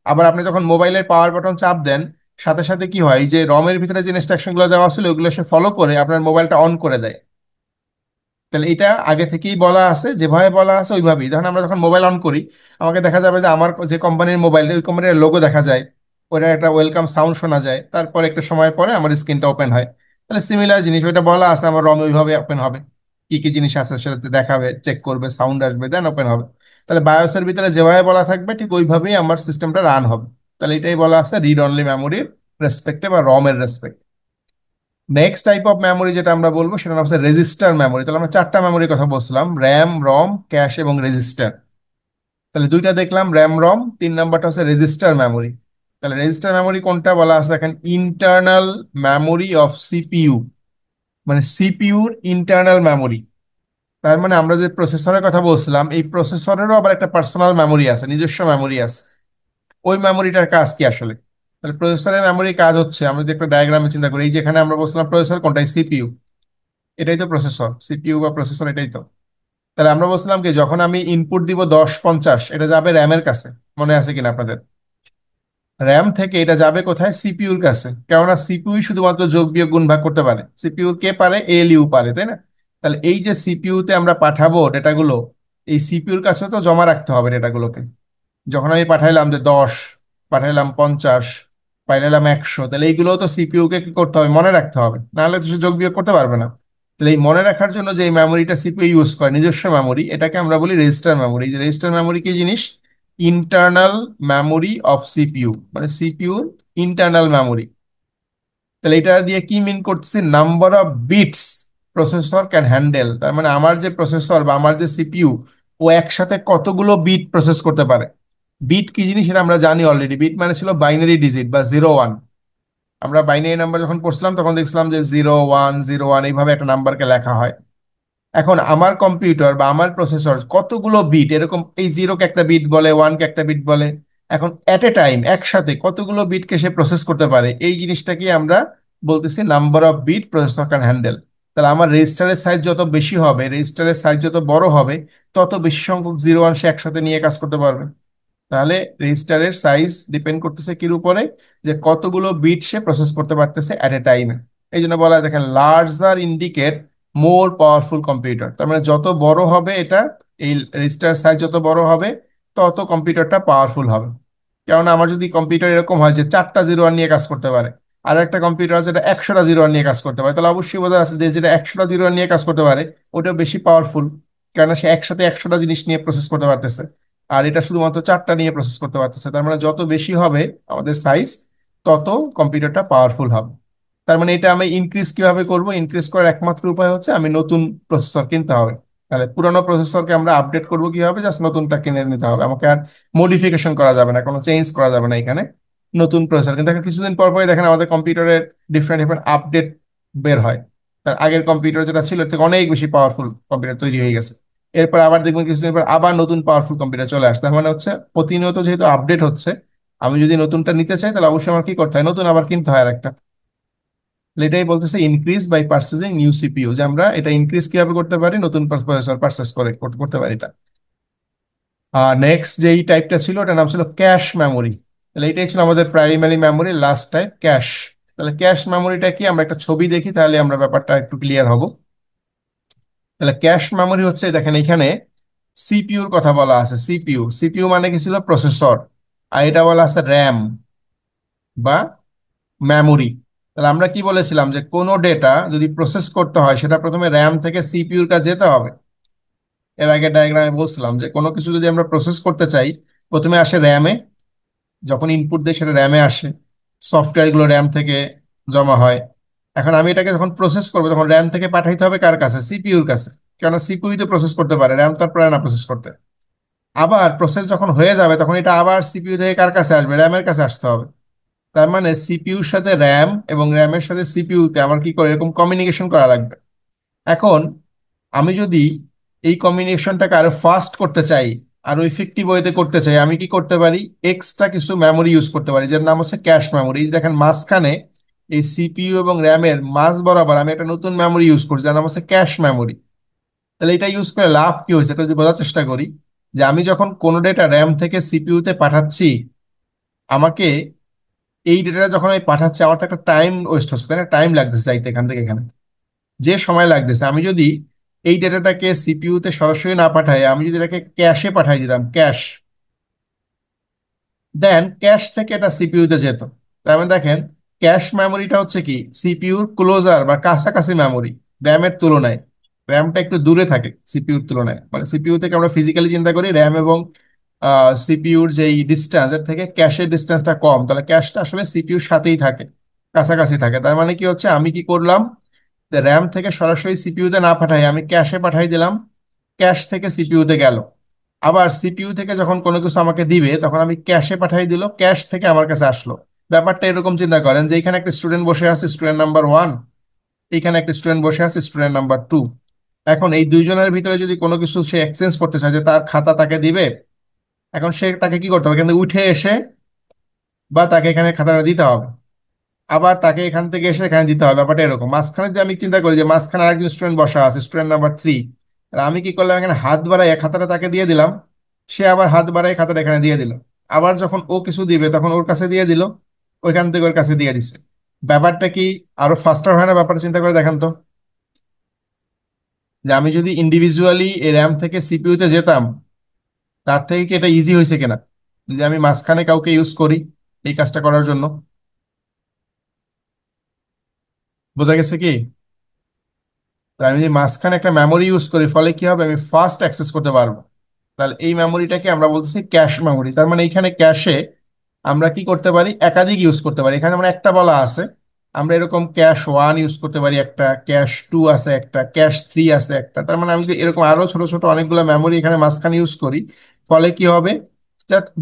আবার আপনি যখন মোবাইলের পাওয়ার বাটন চাপ দেন, সাথে সাথে কি হয়, এই যে রমের ভিতরে যে ইনস্ট্রাকশনগুলো দেওয়া ছিল ওগুলো সে ফলো করে আপনার মোবাইলটা অন করে দেয়। তাহলে এটা আগে থেকেই বলা আছে, যেভাবে বলা আছে ওইভাবেই। ধরেন আমরা যখন মোবাইল অন করি, আমাকে দেখা যাবে যে আমার যে কোম্পানির মোবাইল, ওই কোম্পানির লোগো দেখা যায়, ওটা একটা ওয়েলকাম সাউন্ড শোনা যায়, তারপর একটা সময় পরে আমার স্ক্রিনটা ওপেন হয়। তাহলে সিমিলার জিনিস, ওইটা বলা আছে আমার রম ওইভাবে ওপেন হবে, কি কি জিনিস আছে সেটাতে দেখাবে, চেক করবে, সাউন্ড আসবে, দেন ওপেন হবে। তাহলে বায়োসের ভিতরে যেভাবে বলা থাকবে ঠিক ওইভাবেই আমার সিস্টেমটা রান হবে। তাহলে এটাই বলা আছে রিড অনলি মেমোরির রেসপেক্টে বা রমের respect. Next type of memory যেটা আমরা বলবো সেটা নাম হচ্ছে রেজিস্টার মেমোরি। তাহলে আমরা চারটা মেমোরির কথা বলছিলাম, র্যাম, রম, ক্যাশ এবং রেজিস্টার। তাহলে দুইটা দেখলাম, র্যাম রম, তিন নাম্বারটা হচ্ছে রেজিস্টার মেমোরি। তাহলে রেজিস্টার মেমোরি কোনটা বলা আছে দেখেন, ইন্টারনাল মেমোরি অফ সিপিইউ, মানে সিপিইউর ইন্টারনাল মেমোরি। তার মানে আমরা যে প্রসেসরের কথা বলছিলাম, এই প্রসেসরেরও আবার একটা পার্সোনাল মেমোরি আছে, নিজস্ব মেমোরি আছে। ওই মেমোরিটার কাজ কি আসলে? তাহলে প্রসেসরের মেমোরির কাজ হচ্ছে, আমরা যদি একটা ডায়াগ্রামে চিন্তা করি, এই যেখানে আমরা বলছিলাম প্রসেসর কোনটাই, সিপিইউ, এটাই তো প্রসেসর, সিপিইউ বা প্রসেসর এটাই তো। তাহলে আমরা বলছিলাম কি, যখন আমি ইনপুট দিব 1050, এটা যাবে র্যামের কাছে, মনে আছে কিনা আপনাদের? র্যাম থেকে এটা যাবে কোথায়, সিপিইউর কাছে, কেননা সিপিইউ শুধুমাত্র যোগ বিয়োগ গুণ ভাগ করতে পারে। সিপিইউ কে পারে? এএলইউ পারে, তাই না? তাহলে এই যে সিপিইউ তে আমরা পাঠাবো ডেটাগুলো, এই সিপিইউর কাছে তো জমা রাখতে হবে ডেটাগুলোকে। যখন আমি পাঠাইলাম যে 10, পাঠাইলাম 50, পাঠাইলাম 100, তাহলে এইগুলো তো সিপিইউ কে কি করতে হবে, মনে রাখতে হবে, নাহলে তো সে যোগ বিয়োগ করতে পারবে না। তাহলে এই মনে রাখার জন্য যে মেমোরিটা সিপিইউ ইউজ করে, নিজস্ব মেমোরি, এটাকে আমরা বলি রেজিস্টার মেমোরি। যে রেজিস্টার মেমোরি কি জিনিস? ইন্টারনাল মেমোরি অফ সিপিইউ, মানে সিপিইউর ইন্টারনাল মেমোরি। তাহলে এটা দিয়ে কি মিন করতেছি, number of bits processor can handle. তার মানে আমার যে প্রসেসর বা আমার যে সিপিইউ, ও একসাথে কতগুলো বিট প্রসেস করতে পারে। বিট কি জিনিস সেটা আমরা জানি অলরেডি, বিট মানে ছিল বাইনারি ডিজিট বা 0 1। আমরা বাইনারি নাম্বার যখন পড়ছিলাম তখন দেখছিলাম যে 0 1 0 1 এইভাবে একটা নাম্বারকে লেখা হয়। এখন আমার কম্পিউটার বা আমার প্রসেসর কতগুলো বিট, এরকম এই জিরোকে একটা বিট বলে, ওয়ানকে একটা বিট বলে, এখন এট এ টাইম একসাথে কতগুলো বিটকে সে প্রসেস করতে পারে, এই জিনিসটাকে আমরা বলতেছি number of bit processor can handle. তাহলে আমার রেজিস্টারের সাইজ যত বেশি হবে, রেজিস্টারের সাইজ যত বড় হবে, তত বেশি সংখ্যক 0 1 সে একসাথে নিয়ে কাজ করতে পারবে। তাহলে রেজিস্টারের সাইজ ডিপেন্ড করতেছে কির উপরে, যে কতগুলো বিট সে প্রসেস করতে পারতেছে এট এ টাইমে। এই জন্য বলা হয় দেখেন, larger indicate more powerful computer. তার মানে যত বড় হবে এটা, এই রেজিস্টার সাইজ যত বড় হবে, তত কম্পিউটারটা পাওয়ারফুল হবে। কেননা আমার যদি কম্পিউটার এরকম হয় যে 4টা 0 1 নিয়ে কাজ করতে পারে, আর একটা কম্পিউটার আছে যেটা 100টা 0 1 নিয়ে কাজ করতে পারে, তাহলে অবশ্যই বোঝা আছে যে যেটা 100টা 0 1 নিয়ে কাজ করতে পারে ওটা বেশি পাওয়ারফুল, কেননা সে একসাথে 100টা জিনিস নিয়ে প্রসেস করতে পারতেছে। আর এটা শুধুমাত্র 4টা নিয়ে প্রসেস করতে পারতেছে। তার মানে যত বেশি হবে আমাদের সাইজ, তত কম্পিউটারটা পাওয়ারফুল হবে। তার মানে এটা আমি ইনক্রিজ কিভাবে করব? ইনক্রিজ করার একমাত্র উপায় হচ্ছে আমি নতুন প্রসেসর কিনতে হবে। তাহলে পুরানো প্রসেসরকে আমরা আপডেট করব কিভাবে? জাস্ট নতুনটা কিনে নিতে হবে, আমাকে আর মডিফিকেশন করা যাবে না, কোনো চেঞ্জ করা যাবে না এখানে। নতুন প্রসেসর কিন্তু এখন কিছুদিন পর পরই দেখেন আমাদের কম্পিউটারের ডিফারেন্ট ডিফারেন্ট আপডেট বের হয়। তার আগের কম্পিউটার যেটা ছিল এর থেকে অনেক বেশি পাওয়ারফুল কম্পিউটার তৈরি হয়ে গেছে। এরপর আবার দেখবেন কিছুদিন পর আবার নতুন পাওয়ারফুল কম্পিউটার চলে আসছে। তার মানে হচ্ছে প্রতিনিয়ত যেহেতু আপডেট হচ্ছে, আমি যদি নতুনটা নিতে চাই তাহলে অবশ্যই আমার কি করতে হয়, নতুন আবার কিনতে হয় আরেকটা। এটাই বলতেছে increase by purchasing new CPU, যে আমরা এটা ইনক্রিজ কিভাবে করতে পারি, নতুন প্রসেসর পারচেস করে করতে করতে পারি এটা। আর নেক্সট যেই টাইপটা ছিল ওটার নাম ছিল ক্যাশ মেমোরি। তাহলে এটাই ছিল আমাদের primary memory, last type cash. তাহলে ক্যাশ মেমোরিটা কি, আমরা একটা ছবি দেখি তাহলে আমরা ব্যাপারটা একটু ক্লিয়ার হব। তাহলে ক্যাশ মেমোরি হচ্ছে, দেখেন এখানে সিপিইউর কথা বলা আছে। সিপিইউ, সিপিইউ মানে কি ছিল, প্রসেসর। আর এটা বলা আছে র্যাম বা মেমোরি। তাহলে আমরা কি বলেছিলাম, যে কোনো ডেটা যদি প্রসেস করতে হয় সেটা প্রথমে র্যাম থেকে সিপিইউর কাছে যেতে হবে। এর আগে ডায়াগ্রামে বলছিলাম যে কোনো কিছু যদি আমরা প্রসেস করতে চাই, প্রথমে আসে র্যামে, যখন ইনপুট দেয় সেটা র্যামে আসে, সফটওয়্যার গুলো র্যাম থেকে জমা হয়। এখন আমি এটাকে যখন প্রসেস করবো তখন র্যাম থেকে পাঠাইতে হবে কার কাছে, সিপিইউর কাছে। কেন, সিপিইউ তো প্রসেস করতে পারে, র্যাম তো আর পারে না প্রসেস করতে। আবার প্রসেস যখন হয়ে যাবে তখন এটা আবার সিপিইউ থেকে কার কাছে আসবে, র্যামের কাছে আসতে হবে। তার মানে সিপিইউর সাথে র্যাম এবং র্যামের সাথে সিপিইউতে আমার কি করে এরকম কমিউনিকেশন করা লাগবে। এখন আমি যদি এই কমিউনিকেশনটাকে আরো ফাস্ট করতে চাই, আরো ইফেক্টিভ ওয়েতে করতে চাই, আমি কি করতে পারি, এক্সট্রা কিছু মেমোরি ইউজ করতে পারি যার নাম হচ্ছে ক্যাশ মেমোরি। দেখেন মাঝখানে এই সিপিইউ এবং র্যামের মাঝ বরাবর আমি একটা নতুন মেমোরি ইউজ করছি যার নাম হচ্ছে ক্যাশ মেমোরি। তাহলে এটা ইউজ করে লাভ কি হয়েছে এটা যদি বোঝার চেষ্টা করি, যে আমি যখন কোনো ডেটা র্যাম থেকে সিপিইউতে পাঠাচ্ছি, আমাকে এই ডেটাটা যখন আমি পাঠাচ্ছি আমার তো একটা টাইম ওয়েস্ট হচ্ছে, তাই না? টাইম লাগতেছে যাইতে এখান থেকে এখানে, যে সময় লাগতেছে। আমি যদি এই ডেটাটাকে সিপিইউতে সরাসরি না পাঠাই, আমি যদি এটাকে ক্যাশে পাঠাই দিতাম, ক্যাশ, দেন ক্যাশ থেকে এটা সিপিইউতে যেত। তার মানে দেখেন, ক্যাশ মেমোরিটা হচ্ছে কি সিপিইউর ক্লোজার বা কাছাকাছি মেমোরি র্যামের তুলনায়। র্যামটা একটু দূরে থাকে সিপিইউর তুলনায়, মানে সিপিইউ থেকে আমরা ফিজিক্যালি চিন্তা করি র্যাম এবং সিপিইউর যেই ডিস্টেন্স এর থেকে ক্যাশের ডিস্টেন্সটা কম, তাহলে ক্যাশটা আসলে সিপিইউর সাথেই থাকে, কাছাকাছি থাকে। তার মানে কি হচ্ছে, আমি কি করলাম, র্যাম থেকে সরাসরি সিপিইউতে না পাঠাই আমি ক্যাশে পাঠাই দিলাম, ক্যাশ থেকে সিপিইউতে গেল। আবার সিপিইউ থেকে যখন কোনো কিছু আমাকে দিবে তখন আমি ক্যাশে পাঠাই দিল, ক্যাশ থেকে আমার কাছে আসলো। ব্যাপারটা এরকম চিন্তা করেন যে এখানে একটা স্টুডেন্ট বসে আছে, স্টুডেন্ট নাম্বার 1, এখানে একটা স্টুডেন্ট বসে আছে, স্টুডেন্ট নাম্বার 2। এখন এই দুইজনের ভিতরে যদি কোনো কিছু সে এক্সচেঞ্জ করতে চায়, যে তার খাতা তাকে দিবে, এখন সে তাকে কি করতে হবে, এখান থেকে উঠে এসে, বা তাকে এখানে খাতাটা দিতে হবে, আবার তাকে এখান থেকে এসে এখানে দিতে হবে। ব্যাপারটা এরকম। মাঝখানে যদি আমি চিন্তা করি যে মাঝখানে আরেকজন স্টুডেন্ট বসা আছে, স্টুডেন্ট নাম্বার 3, আমি কি করলাম, এখানে হাত বাড়াই খাতাটা তাকে দিয়ে দিলাম, সে আবার হাত বাড়াই খাতাটা এখানে দিয়ে দিল, আবার যখন ও কিছু দিবে তখন ওর কাছে দিয়ে দিল, ওইখান থেকে ওর কাছে দিয়ে দিচ্ছে। ব্যাপারটা কি আরো ফাস্টার হয় না? ব্যাপারটা চিন্তা করে দেখেন তো, যে আমি যদি ইন্ডিভিজুয়ালি এই র্যাম থেকে সিপিইউতে যেতাম, তার থেকে কি এটা ইজি হয়েছে কিনা যদি আমি মাঝখানে কাউকে ইউজ করি এই কাজটা করার জন্য? বোঝা গেছে কি? তো আমি যদি মাঝখানে একটা মেমোরি ইউজ করি ফলে কি হবে, আমি ফাস্ট অ্যাক্সেস করতে পারবো। তাহলে এই মেমোরিটাকে আমরা বলতেছি ক্যাশ মেমোরি। তার মানে এখানে ক্যাশে আমরা কি করতে পারি, একাধিক ইউজ করতে পারি। এখানে আমরা একটা বলা আছে, আমরা এরকম ক্যাশ 1 ইউজ করতে পারি, একটা ক্যাশ 2 আছে, একটা ক্যাশ 3 আছে একটা। তার মানে আমি যদি এরকম আরো ছোট ছোট অনেকগুলো মেমোরি এখানে মাঝখানে ইউজ করি, ফলে কি হবে,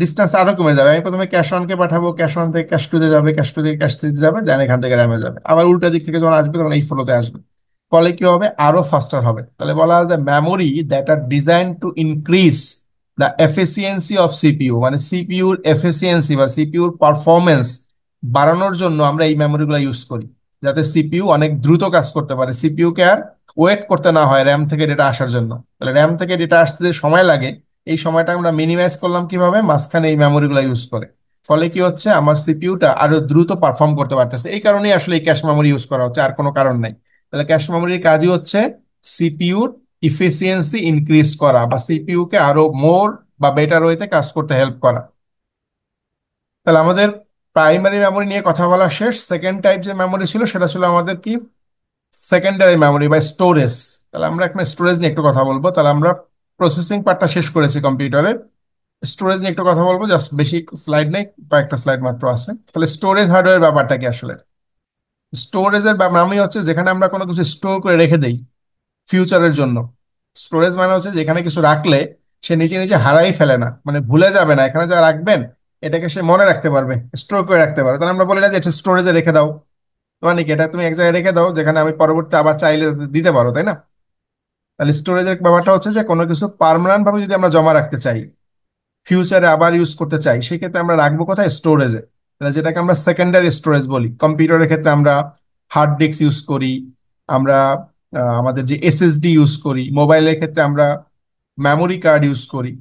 ডিস্টেন্স আরো কমে যাবে। আমি প্রথমে ক্যাশ 1 কে পাঠাবো, ক্যাশ 1 থেকে ক্যাশ 2 তে যাবে, ক্যাশ 2 থেকে ক্যাশ 3 তে যাবে, দেন এখান থেকে র্যামে যাবে, আবার উল্টা দিক থেকে যখন আসবে তখন এই ফ্লোতে আসবে। ফলে কি হবে, আরো ফাস্টার হবে। তাহলে বলা হয় যে memory that are design to increase the efficiency of CPU, মানে সিপিইউর এফিসিয়েন্সি বা সিপিইউর পারফরমেন্স বাড়ানোর জন্য আমরা এই মেমোরিগুলো ইউজ করি, যাতে সিপিইউ অনেক দ্রুত কাজ করতে পারে, সিপিইউ কে আর ওয়েট করতে না হয় র্যাম থেকে ডেটা আসার জন্য। তাহলে র্যাম থেকে ডেটা আসতে যে সময় লাগে, এই সময়টা আমরা মিনিমাইজ করলাম কিভাবে, মাঝখানে এই মেমোরিগুলো ইউজ করে। ফলে কি হচ্ছে, আমার সিপিইউটা আরো দ্রুত পারফর্ম করতে পারতেছে। এই কারণেই আসলে এই ক্যাশ মেমোরি ইউজ করা হচ্ছে, আর কোনো কারণ নাই। তাহলে ক্যাশ মেমোরির কাজই হচ্ছে সিপিইউর ইফিসিয়েন্সি ইনক্রিজ করা, বা সিপিইউ কে আরো মোর বা বেটার ওয়েতে কাজ করতে হেল্প করা। তাহলে আমাদের প্রাইমারি মেমোরি নিয়ে কথা বলা শেষ। সেকেন্ড টাইপ যে মেমোরি ছিল সেটা ছিল আমাদের কি, সেকেন্ডারি মেমোরি বা স্টোরেজ। তাহলে আমরা এখন স্টোরেজ নিয়ে একটু কথা বলবো। তাহলে আমরা প্রসেসিং পার্টটা শেষ করেছি কম্পিউটারে, স্টোরেজ নিয়ে একটু কথা বলবো। জাস্ট বেশি স্লাইড নেই, কয়েকটা স্লাইড মাত্র আছে। তাহলে স্টোরেজ হার্ডওয়্যার ব্যাপারটা কি আসলে, স্টোরেজের আমি হচ্ছে যেখানে আমরা কোনো কিছু স্টোর করে রেখে দেই ফিউচারের জন্য। স্টোরেজ মানে হচ্ছে যেখানে কিছু রাখলে সে নিজে নিজে হারাই ফেলে না, মানে ভুলে যাবে না, এখানে যা রাখবেন এটাকে সে মনে রাখতে পারবে, স্টোর করে রাখতে পারবে। তাহলে আমরা বলি না যে এটা স্টোরেজে রেখে দাও, মানে কি এটা তুমি এক জায়গায় রেখে দাও যেখানে আমি পরবর্তী আবার চাইলে দিতে পারো, তাই না? তাহলে স্টোরেজের ব্যাপারটা হচ্ছে যে কোনো কিছু পার্মানেন্ট ভাবে যদি আমরা জমা রাখতে চাই, ফিউচারে আবার ইউজ করতে চাই, সেক্ষেত্রে আমরা রাখবো কোথায়, স্টোরেজে। তাহলে যেটাকে আমরা সেকেন্ডারি স্টোরেজ বলি। কম্পিউটারের ক্ষেত্রে আমরা হার্ড ডিস্ক ইউজ করি, আমরা আমাদের যে এসএসডি ইউজ করি, মোবাইলের ক্ষেত্রে আমরা মেমোরি কার্ড ইউজ করি।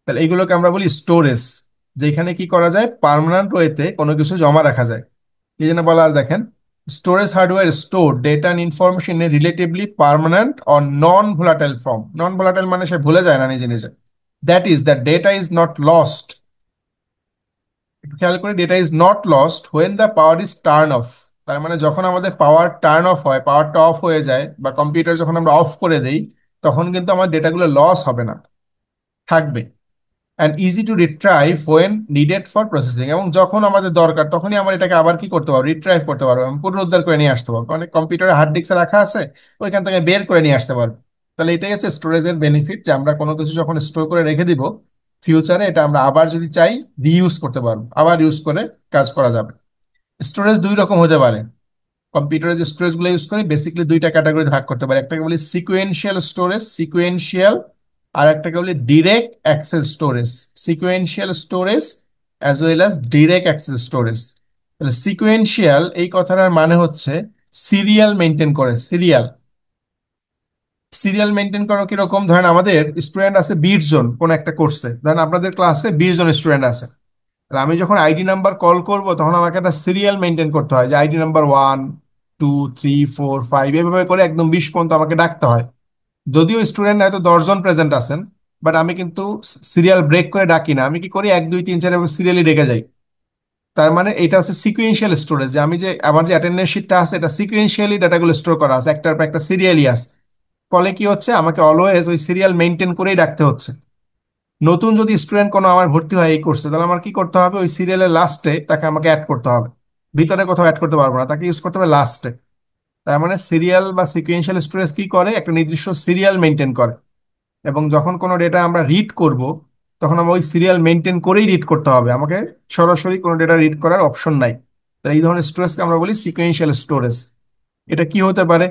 তাহলে এইগুলোকে আমরা বলি স্টোরেজ, যেখানে কি করা যায়, পার্মানেন্ট ওয়েতে কোনো কিছু জমা রাখা যায়। এই জন্য বলা আছে, দেখেন, storage hardware store data and information in relatively permanent or non volatile form. Non volatile মানে সে ভুলে যায় না নিজে নিজে। That is the data is not lost, একটু খেয়াল করে, data is not lost when the power is turn off. তার মানে যখন আমাদের পাওয়ার টার্ন অফ হয়, পাওয়ারটা অফ হয়ে যায়, বা কম্পিউটার যখন আমরা অফ করে দেই, তখন কিন্তু আমার ডেটাগুলো লস হবে না, থাকবে। And easy to retrieve when needed for processing, এবং যখন আমাদের দরকার তখনই আমরা এটাকে আবার কি করতে পারবো, রিট্রাইভ করতে পারবো, এবং পুনরুদ্ধার করে নিয়ে আসতে পারবো। মানে কম্পিউটারে হার্ড ডিস্কে রাখা আছে, ওইখান থেকে বের করে নিয়ে আসতে পারবো। তাহলে এটাই হচ্ছে স্টোরেজের বেনিফিট, যে আমরা কোনো কিছু যখন স্টোর করে রেখে দিব, ফিউচারে এটা আমরা আবার যদি চাই রিইউজ করতে পারবো, আবার ইউজ করে কাজ করা যাবে। স্টোরেজ দুই রকম হতে পারে। কম্পিউটারে যে স্টোরেজ গুলো ইউজ করি বেসিক্যালি দুইটা ক্যাটাগরিতে ভাগ করতে পারি, একটাকে বলি সিকুয়েন্সিয়াল স্টোরেজ, সিকুয়েন্সিয়াল, আর একটাকে বলি direct access storage, sequential storage as well as direct access storage. তাহলে সিকুয়েন্সিয়াল এই কথাটার মানে হচ্ছে সিরিয়াল মেনটেন করে। সিরিয়াল সিরিয়াল মেনটেন করো কিরকম, ধরেন আমাদের স্টুডেন্ট আছে 20 জন কোন একটা কোর্সে, ধরেন আপনাদের ক্লাসে 20 জন স্টুডেন্ট আছে। তাহলে আমি যখন আইডি নাম্বার কল করব তখন আমাকে একটা সিরিয়াল মেনটেন করতে হয়, যে আইডি নাম্বার 1 2 3 4 5 এভাবে করে একদম 20 পর্যন্ত আমাকে ডাকতে হয়। যদিও স্টুডেন্ট হয়তো 10 জন প্রেজেন্ট আছেন, বাট আমি কিন্তু সিরিয়াল ব্রেক করে ডাকি না, আমি কি করি 1 2 3 4 সিরিয়ালি ডেকে যাই। তার মানে এটা হচ্ছে সিকুয়েন্সিয়াল স্টোরেজ, যে আমি যে আমার যে অ্যাটেন্ডেন্স শিটটা আছে এটা সিকুয়েন্সিয়ালি ডাটাগুলো স্টোর করা আছে, একটার পর একটা সিরিয়ালি আছে। ফলে কি হচ্ছে, আমাকে অলওয়েজ ওই সিরিয়াল মেনটেন করেই রাখতে হচ্ছে। নতুন যদি স্টুডেন্ট কোনো আমার ভর্তি হয় এই কোর্সে, তাহলে আমার কি করতে হবে, ওই সিরিয়ালের লাস্টে তাকে আমাকে অ্যাড করতে হবে, ভিতরে কোথাও অ্যাড করতে পারবো না, তাকে ইউজ করতে হবে লাস্টে। তার মানে সিরিয়াল বা সিকুয়েন্সিয়াল স্টোরেজ কি করে, একটা নির্দিষ্ট সিরিয়াল মেনটেন করে, এবং যখন কোনো ডেটা আমরা রিড করব তখন আমরা ওই সিরিয়াল মেনটেন করেই রিড করতে হবে, আমাকে সরাসরি কোনো ডেটা রিড করার অপশন নাই। তাই এই ধরনের স্টোরেজকে আমরা বলি সিকুয়েন্সিয়াল স্টোরেজ। এটা কি হতে পারে,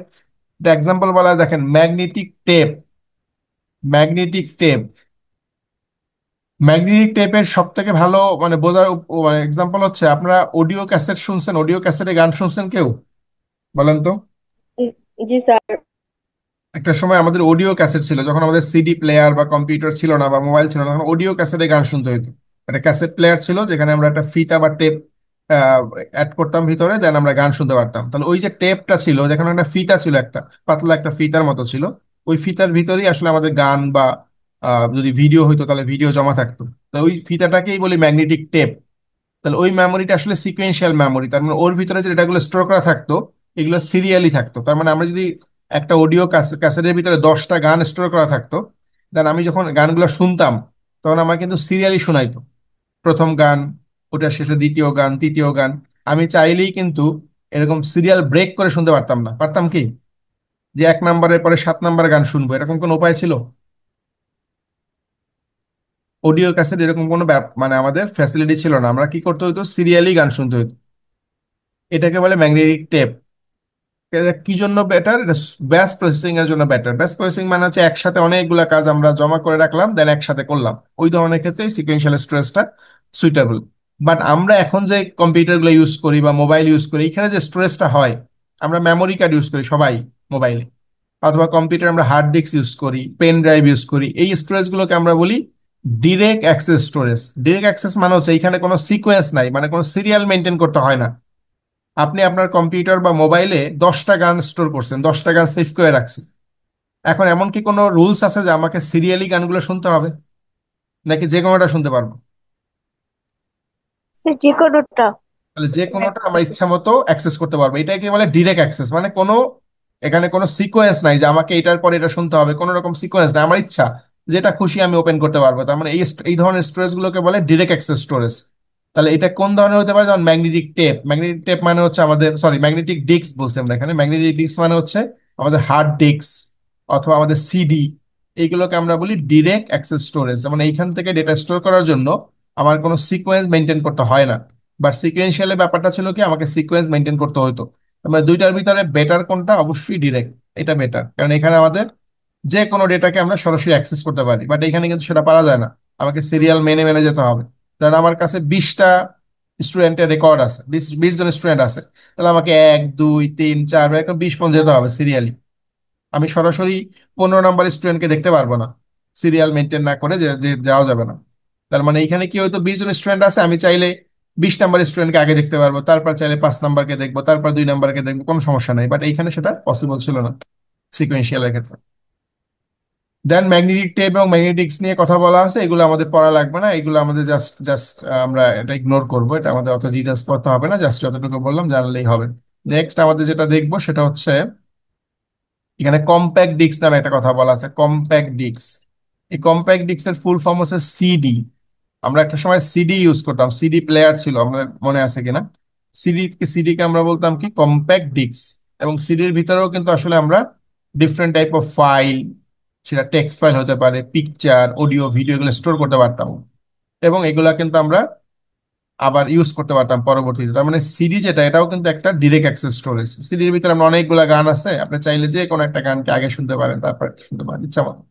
এটা এক্সাম্পল বলা হয়, দেখেন magnetic tape. Magnetic tape magnetic টেপের সব থেকে ভালো মানে বোঝার মানে এক্সাম্পল হচ্ছে, আপনারা অডিও ক্যাসেট শুনছেন, অডিও ক্যাসেটে গান শুনছেন কেউ, বলেন তো? জি স্যার। একটা সময় আমাদের অডিও ক্যাসেট ছিল, যখন আমাদের সিডি প্লেয়ার বা কম্পিউটার ছিল না বা মোবাইল ছিল না, তখন অডিও ক্যাসেটে গান শুনতে হতো। একটা ক্যাসেট প্লেয়ার ছিল যেখানে আমরা একটা ফিতা বা টেপ অ্যাড করতাম ভিতরে, দেন আমরা গান শুনতে পারতাম। তাহলে ওই যে টেপটা ছিল, যেখানে একটা ফিতা ছিল, একটা পাতলা একটা ফিতার মতো ছিল, ওই ফিতার ভিতরেই আসলে আমাদের গান বা যদি ভিডিও হইতো তাহলে ভিডিও জমা থাকতো। তো ওই ফিতাটাকেই বলি ম্যাগনেটিক টেপ। তাহলে ওই মেমোরিটা আসলে সিকোয়েন্সিয়াল মেমোরি, তার মানে ওর ভিতরে যে ডেটাগুলো স্টোর করা থাকতো এগুলো সিরিয়ালি থাকতো। তার মানে আমরা যদি একটা অডিও ক্যাসেটের ভিতরে 10টা গান স্টোর করা থাকতো, দেন আমি যখন গানগুলো শুনতাম তখন আমার কিন্তু সিরিয়ালি শোনাইতো, প্রথম গান, ওটা শেষে দ্বিতীয় গান, তৃতীয় গান। আমি চাইলেই কিন্তু এরকম সিরিয়াল ব্রেক করে শুনতে পারতাম না, পারতাম কি, যে 1 নাম্বারের পরে 7 নাম্বার গান শুনবো, এরকম কোনো উপায় ছিল? অডিও ক্যাসেট এরকম কোনো মানে আমাদের ফ্যাসিলিটি ছিল না, আমরা কি করতে হতো, সিরিয়ালি গান শুনতে হতো। এটাকে বলে ম্যাগনেটিক টেপ। এটা কি জন্য বেটার, এটা ব্যাচ প্রসেসিং এর জন্য বেটার। ব্যাচ প্রসেসিং মানে হচ্ছে একসাথে অনেকগুলা কাজ আমরা জমা করে রাখলাম, দেন একসাথে করলাম, ওই ধরনের ক্ষেত্রে সিকোয়েন্সিয়াল স্টোরেজটা সুইটেবল। বাট আমরা এখন যে কম্পিউটার গুলো ইউজ করি বা মোবাইল ইউজ করি, এখানে যে স্টোরেজটা হয়, আমরা মেমোরি কার্ড ইউজ করি সবাই মোবাইলে, অথবা কম্পিউটার আমরা হার্ড ডিস্ক ইউজ করি, পেন ড্রাইভ ইউজ করি, এই স্টোরেজ গুলোকে আমরা বলি direct access storage. Direct access মানে হচ্ছে এখানে কোনো সিকোয়েন্স নাই, মানে কোনো সিরিয়াল মেনটেন করতে হয় না। আপনি আপনার কম্পিউটার বা মোবাইলে 10টা গান স্টোর করছেন, 10টা গান সেভ করে রাখছেন। এখন এমন কি কোনো রুলস আছে যে আমাকে সিরিয়ালি গানগুলো শুনতে হবে, নাকি যে কোনোটা শুনতে পারবো? স্যার যে কোনোটা। তাহলে যে কোনোটা আমরা ইচ্ছা মতো অ্যাক্সেস করতে পারবো, এটাকে বলে ডিরেক্ট অ্যাক্সেস। মানে কোনো এখানে কোনো সিকোয়েন্স নাই যে আমাকে এটার পর এটা শুনতে হবে, কোনো রকম সিকোয়েন্স নাই, আমার ইচ্ছা যেটা খুশি আমি ওপেন করতে পারবো। তার মানে এই ধরনের স্টোরেজ গুলোকে বলে ডিরেক্ট অ্যাক্সেস স্টোরেজ। তাহলে এটা কোন ধরনের হতে পারে, যেমন ম্যাগনেটিক টেপ। ম্যাগনেটিক টেপ মানে হচ্ছে আমাদের, সরি ম্যাগনেটিক ডিস্ক বলছি আমরা এখানে, ম্যাগনেটিক ডিস্ক মানে হচ্ছে আমাদের হার্ড ডিস্ক অথবা আমাদের সিডি, এইগুলোকে আমরা বলি ডিরেক্ট অ্যাক্সেস স্টোরেজ। মানে এইখান থেকে ডেটা স্টোর করার জন্য আমার কোনো সিকোয়েন্স মেনটেন করতে হয় না। বাট সিকোয়েন্সিয়ালের ব্যাপারটা ছিল কি, আমাকে সিকোয়েন্স মেনটেন করতে হতো। আমরা দুইটার ভিতরে বেটার কোনটা, অবশ্যই ডিরেক্ট, এটা বেটার, কারণ এখানে আমাদের যে কোনো ডেটাকে আমরা সরাসরি অ্যাক্সেস করতে পারি, বাট এখানে কিন্তু সেটা পারা যায় না, আমাকে সিরিয়াল মেনে মেনে যেতে হবে। কারণ আমার কাছে 20টা স্টুডেন্টের রেকর্ড আছে, 20 জন স্টুডেন্ট আছে, তাহলে আমাকে 1 2 3 4 এরকম 20 পর্যন্ত যেতে হবে সিরিয়ালি। আমি সরাসরি 15 নাম্বার স্টুডেন্টকে দেখতে পারবো না, সিরিয়াল মেনটেন না করে যে যে যাওয়া যাবে না। তার মানে এখানে কি হয়তো 20 জন স্টুডেন্ট আছে, আমি চাইলে 20 নাম্বার স্টুডেন্টকে আগে দেখতে পারবো, তারপর চাইলে 5 নাম্বারকে দেখবো, তারপর 2 নাম্বারকে দেখবো, কোনো সমস্যা নেই। বাট এইখানে সেটা পসিবল ছিল না সিকোয়েন্সিয়ালের ক্ষেত্রে। দেন ম্যাগনেটিক টেপ এবং ম্যাগনেটিক্স নিয়ে কথা বলা আছে, এগুলো আমাদের পড়া লাগবে না, এগুলো আমাদের জাস্ট জাস্ট আমরা এটা ইগনোর করবো, এটা আমাদের অত ডিটেলস পড়তে হবে না, জাস্ট যতটুকু বললাম জানলেই হবে। নেক্সট আমাদের যেটা দেখবো সেটা হচ্ছে, এখানে কম্প্যাক্ট ডিস্ক নামে একটা কথা বলা আছে, কম্প্যাক্ট ডিস্ক। এই কম্প্যাক্ট ডিস্কের ফুল ফর্ম হচ্ছে সিডি। আমরা একটা সময় সিডি ইউজ করতাম, সিডি প্লেয়ার ছিল, আমাদের মনে আছে কিনা। সিডিকে আমরা বলতাম কি, কম্প্যাক্ট ডিস্ক। এবং সিডির ভিতরেও কিন্তু আসলে আমরা ডিফারেন্ট টাইপ অফ ফাইল, সেটা টেক্সট ফাইল হতে পারে, পিকচার, অডিও, ভিডিও, এগুলো স্টোর করতে পারতাম। এবং এগুলা কিন্তু আমরা আবার ইউজ করতে পারতাম পরবর্তীতে। তার মানে সিডি যেটা, এটাও কিন্তু একটা ডিরেক্ট অ্যাক্সেস স্টোরেজ। সিডির ভিতরে আমরা অনেকগুলা গান আছে, আপনি চাইলে যে কোনো একটা গানকে আগে শুনতে পারেন, তারপর শুনতে পারেন, ইচ্ছা মতো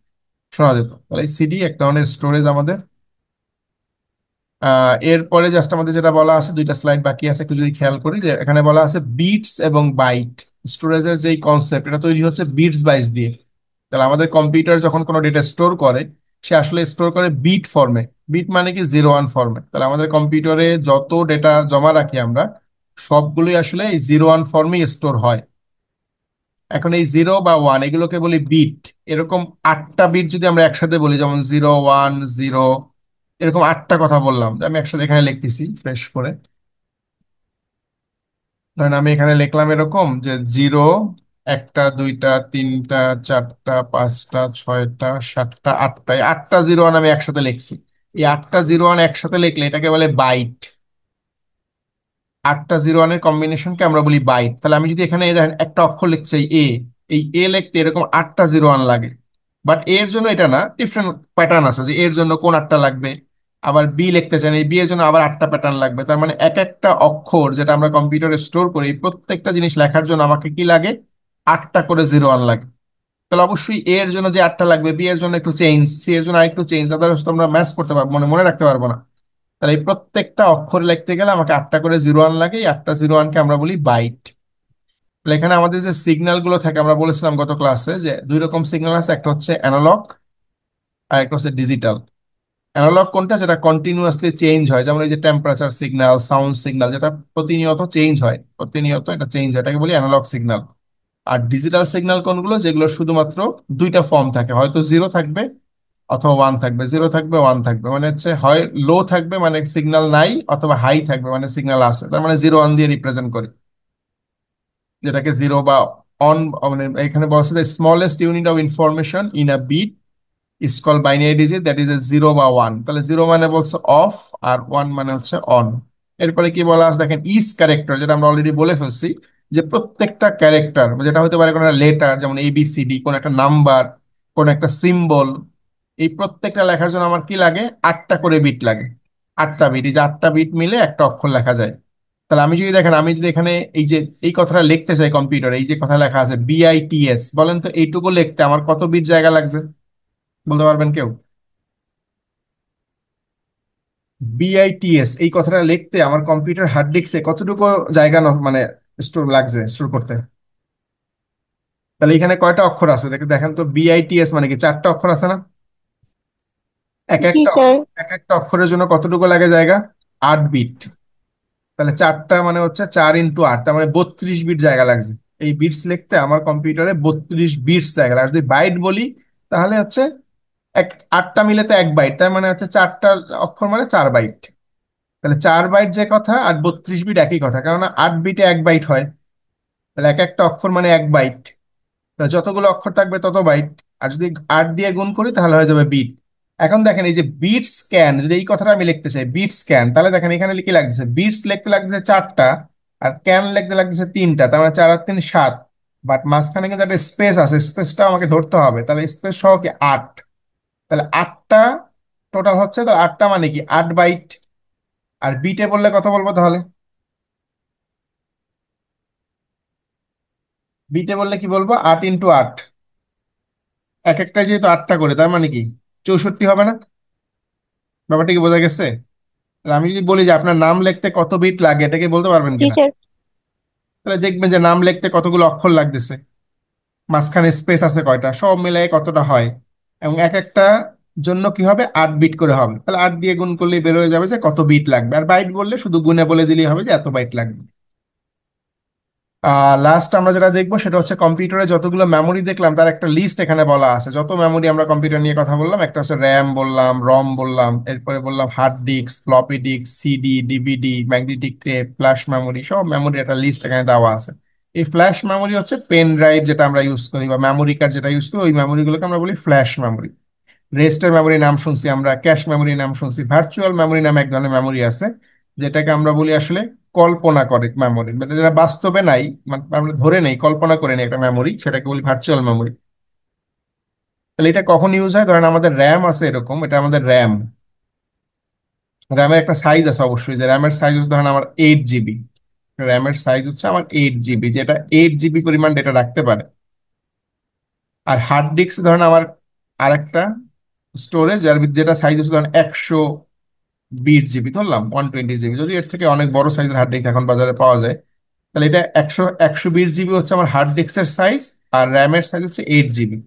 শোনা যেত। তাহলে সিডি এক ধরনের স্টোরেজ আমাদের। এরপরে জাস্ট আমাদের যেটা বলা আছে, দুইটা স্লাইড বাকি আছে, একটু যদি খেয়াল করি যে এখানে বলা আছে বিটস এবং বাইট। স্টোরেজের যেই কনসেপ্ট, এটা তৈরি হচ্ছে বিটস বাইট দিয়ে। তাহলে আমাদের কম্পিউটার যখন কোনো ডেটা স্টোর করে, সে আসলে স্টোর করে বিট ফর্মে। বিট মানে কি, 0 1 ফর্মে। তাহলে আমাদের কম্পিউটারে যত ডেটা জমা রাখি আমরা, সবগুলোই আসলে এই 0 1 ফর্মেই স্টোর হয়। এখন এই 0 বা 1 এগুলোকে বলি বিট। এরকম 8টা বিট যদি আমরা একসাথে বলি, যেমন 0 1 0, এরকম 8টা কথা বললাম, যে আমি একসাথে এখানে লিখতেছি ফ্রেশ করে। ধরেন আমি এখানে লিখলাম এরকম যে 0, 1টা 2টা 3টা 4টা 5টা 6টা 7টা 8টা, এই 8টা 0 1 আমি একসাথে লিখছি। এই 8টা 0 1 একসাথে লিখলে এটাকে বলে বাইট। 8টা 0 1 এর কম্বিনেশনকে আমরা বলি বাইট। তাহলে আমি যদি এখানে এই দেখেন একটা অক্ষর লিখছি এ, এই এ লিখতে এরকম 8টা 0 1 লাগে। বাট এর জন্য এটা না, ডিফারেন্ট প্যাটার্ন আছে যে এর জন্য কোন 8টা লাগবে। আবার বি লিখতে চান, এই বি এর জন্য আবার 8টা প্যাটার্ন লাগবে। তার মানে এক একটা অক্ষর যেটা আমরা কম্পিউটারে স্টোর করি, এই প্রত্যেকটা জিনিস লেখার জন্য আমাকে কি লাগে, 8টা করে 0 1 লাগে। তাহলে অবশ্যই এ এর জন্য যে 8টা লাগবে, বি এর জন্য একটু চেঞ্জ, সি এর জন্য আরেকটু চেঞ্জ, আদারওয়াইজ তো আমরা ম্যাচ করতে পারবো, মনে মনে রাখতে পারবো না। তাহলে এই প্রত্যেকটা অক্ষর লিখতে গেলে আমাকে 8টা করে 0 1 লাগে। এই 8টা 0 1 কে আমরা বলি বাইট। তাহলে এখানে আমাদের যে সিগন্যাল গুলো থাকে, আমরা বলেছিলাম গত ক্লাসে যে দুই রকম সিগন্যাল আছে, একটা হচ্ছে অ্যানালগ আর একটা হচ্ছে ডিজিটাল। অ্যানালগ কোনটা, যেটা কন্টিনিউয়াসলি চেঞ্জ হয়, যেমন এই যে টেম্পারেচার সিগন্যাল, সাউন্ড সিগন্যাল, যেটা প্রতিনিয়ত চেঞ্জ হয়, প্রতিনিয়ত এটা চেঞ্জ হয়, এটাকে বলি অ্যানালগ সিগন্যাল। আর ডিজিটাল সিগন্যাল কোনগুলো, যেগুলো শুধুমাত্র দুইটা ফর্ম থাকে, হয়তো 0 থাকবে অথবা 1 থাকবে, 0 থাকবে 1 থাকবে, মানে হচ্ছে হয় লো থাকবে মানে সিগন্যাল নাই, অথবা হাই থাকবে মানে সিগন্যাল আছে। তার মানে 0 1 দিয়ে রিপ্রেজেন্ট করি, যেটাকে 0 বা অন। মানে এখানে বলা আছে smallest unit of information in a bit is call binary digit, that is a 0 বা 1। তাহলে 0 মানে বলছে অফ, আর 1 মানে হচ্ছে অন। এরপরে কি বলা আছে দেখেন, ইস ক্যারেক্টার, যেটা আমরা অলরেডি বলে ফেলছি, যে প্রত্যেকটা ক্যারেক্টার, যেটা হতে পারে কোনো একটা লেটার যেমন ABCD, কোন একটা নাম্বার, কোন একটা সিম্বল, এই প্রত্যেকটা লেখার জন্য আমার কি লাগে, 8টা করে বিট লাগে। 8টা বিট, এই যে 8টা বিট মিলে একটা অক্ষর লেখা যায়। তাহলে আমি যদি দেখেন, আমি যদি এখানে এই যে এই কথাটা লিখতে চাই কম্পিউটারে, এই যে কথা লেখা আছে BITS, বলেন তো এইটুকু লিখতে আমার কত বিট জায়গা লাগছে, বলতে পারবেন কেউ? BITS এই কথাটা লিখতে আমার কম্পিউটার হার্ড ডিস্কে কতটুকু জায়গা মানে স্টোর লাগছে, স্টোর করতে। তাহলে এখানে কয়টা অক্ষর আছে দেখে দেখেন তো, BITS মানে কি 4টা অক্ষর আছে না? এক জি একটা স্যার। এক একটা অক্ষরের জন্য কতটুকু লাগে জায়গা, 8 বিট। তাহলে 4টা মানে হচ্ছে 4 × 8, তার মানে 32 বিট জায়গা লাগছে। এই বিটস লিখতে আমার কম্পিউটারে 32 বিটস জায়গা লাগে। আর যদি বাইট বলি, তাহলে হচ্ছে এক 8টা মিলে তো 1 বাইট, তার মানে হচ্ছে 4টা অক্ষর মানে 4 বাইট। তাহলে 4 বাইট যে কথা আর 32 বিট একই কথা, কেননা 8 বিটে 1 বাইট হয়। তাহলে এক একটা অক্ষর মানে 1 বাইট। তাহলে যতগুলো অক্ষর থাকবে তত বাইট। আর যদি 8 দিয়ে গুণ করি তাহলে হয়ে যাবে বিট। এখন দেখেন এই যে বিট স্ক্যান, যদি এই কথাটা আমি লিখতে চাই বিট স্ক্যান, তাহলে দেখেন এখানে কি লাগছে, বিটস লিখতে লাগছে 4টা, আর ক্যান লিখতে লাগছে 3টা, তার মানে 4 আর 3 7। বাট মাঝখানে কিন্তু একটা স্পেস আছে, স্পেসটা আমাকে ধরতে হবে, তাহলে স্পেস সহ কি 8। তাহলে 8টা টোটাল হচ্ছে, তো 8টা মানে কি 8 বাইট। আর বিটে বললে কত বলবো তাহলে, বিটে বললে কি বলবো, 8 × 8। এক একটা যেহেতু 8টা করে, তার মানে কি 64 হবে না? ব্যাপারটা কি বোঝা গেছে? তাহলে আমি যদি বলি যে আপনার নাম লিখতে কত বিট লাগে, এটাকে বলতে পারবেন জি কিনা? স্যার। তাহলে দেখবেন যে নাম লিখতে কতগুলো অক্ষর লাগতেছে, মাঝখানে স্পেস আছে কয়টা, সব মিলাই কতটা হয়। এবং এক একটা জন্য কি হবে, 8 বিট করে হবে। তাহলে 8 দিয়ে গুণ করলেই বের হয়ে যাবে যে কত বিট লাগবে। আর বাইট বললে শুধু গুণে বলে দিলেই হবে যে এত বাইট লাগবে। লাস্ট আমরা যেটা দেখবো সেটা হচ্ছে কম্পিউটারে যতগুলো মেমোরি দেখলাম তার একটা লিস্ট এখানে বলা আছে। যত মেমোরি আমরা কম্পিউটার নিয়ে কথা বললাম, একটা হচ্ছে র্যাম বললাম, রম বললাম, এরপরে বললাম hard disk, floppy disk, CD, DVD, magnetic tape, flash memory, সব মেমোরি একটা লিস্ট এখানে দেওয়া আছে। এই ফ্ল্যাশ মেমোরি হচ্ছে পেন ড্রাইভ যেটা আমরা ইউজ করি, বা মেমোরি কার্ড যেটা ইউজ করি, ওই মেমোরিগুলোকে আমরা বলি ফ্ল্যাশ মেমোরি। রেজিস্টার মেমোরি নাম শুনছি আমরা, ক্যাশ মেমোরি নাম শুনছি, ভার্চুয়াল মেমোরি নামে এক ধরনের মেমোরি আছে, যেটাকে আমরা বলি আসলে কল্পনা করে মেমোরি, মানে যেটা বাস্তবে নাই, মানে আমরা ধরে নেই, কল্পনা করে নেই একটা মেমোরি, সেটাকে বলি ভার্চুয়াল মেমোরি। তাহলে এটা কখন ইউজ হয়? ধরেন আমাদের র্যাম আছে এরকম, এটা আমাদের র্যাম, র্যামের একটা সাইজ আছে অবশ্যই, যে র্যামের সাইজ হচ্ছে ধরেন আমার 8 জিবি। র্যামের সাইজ হচ্ছে আমার 8 জিবি, যেটা 8 জিবি পরিমাণ ডেটা রাখতে পারে। আর হার্ড ডিস্ক ধরেন আমার আরেকটা স্টোরেজ, যেটা সাইজ হচ্ছে ধরেন 120 জিবি, ধরলাম 120 জিবি, যদি এর থেকে অনেক বড় সাইজের হার্ড ডিস্ক এখন বাজারে পাওয়া যায়। তাহলে এটা 120 জিবি হচ্ছে আমার হার্ড ডিস্কের সাইজ, আর র্যামের সাইজ হচ্ছে 8 জিবি।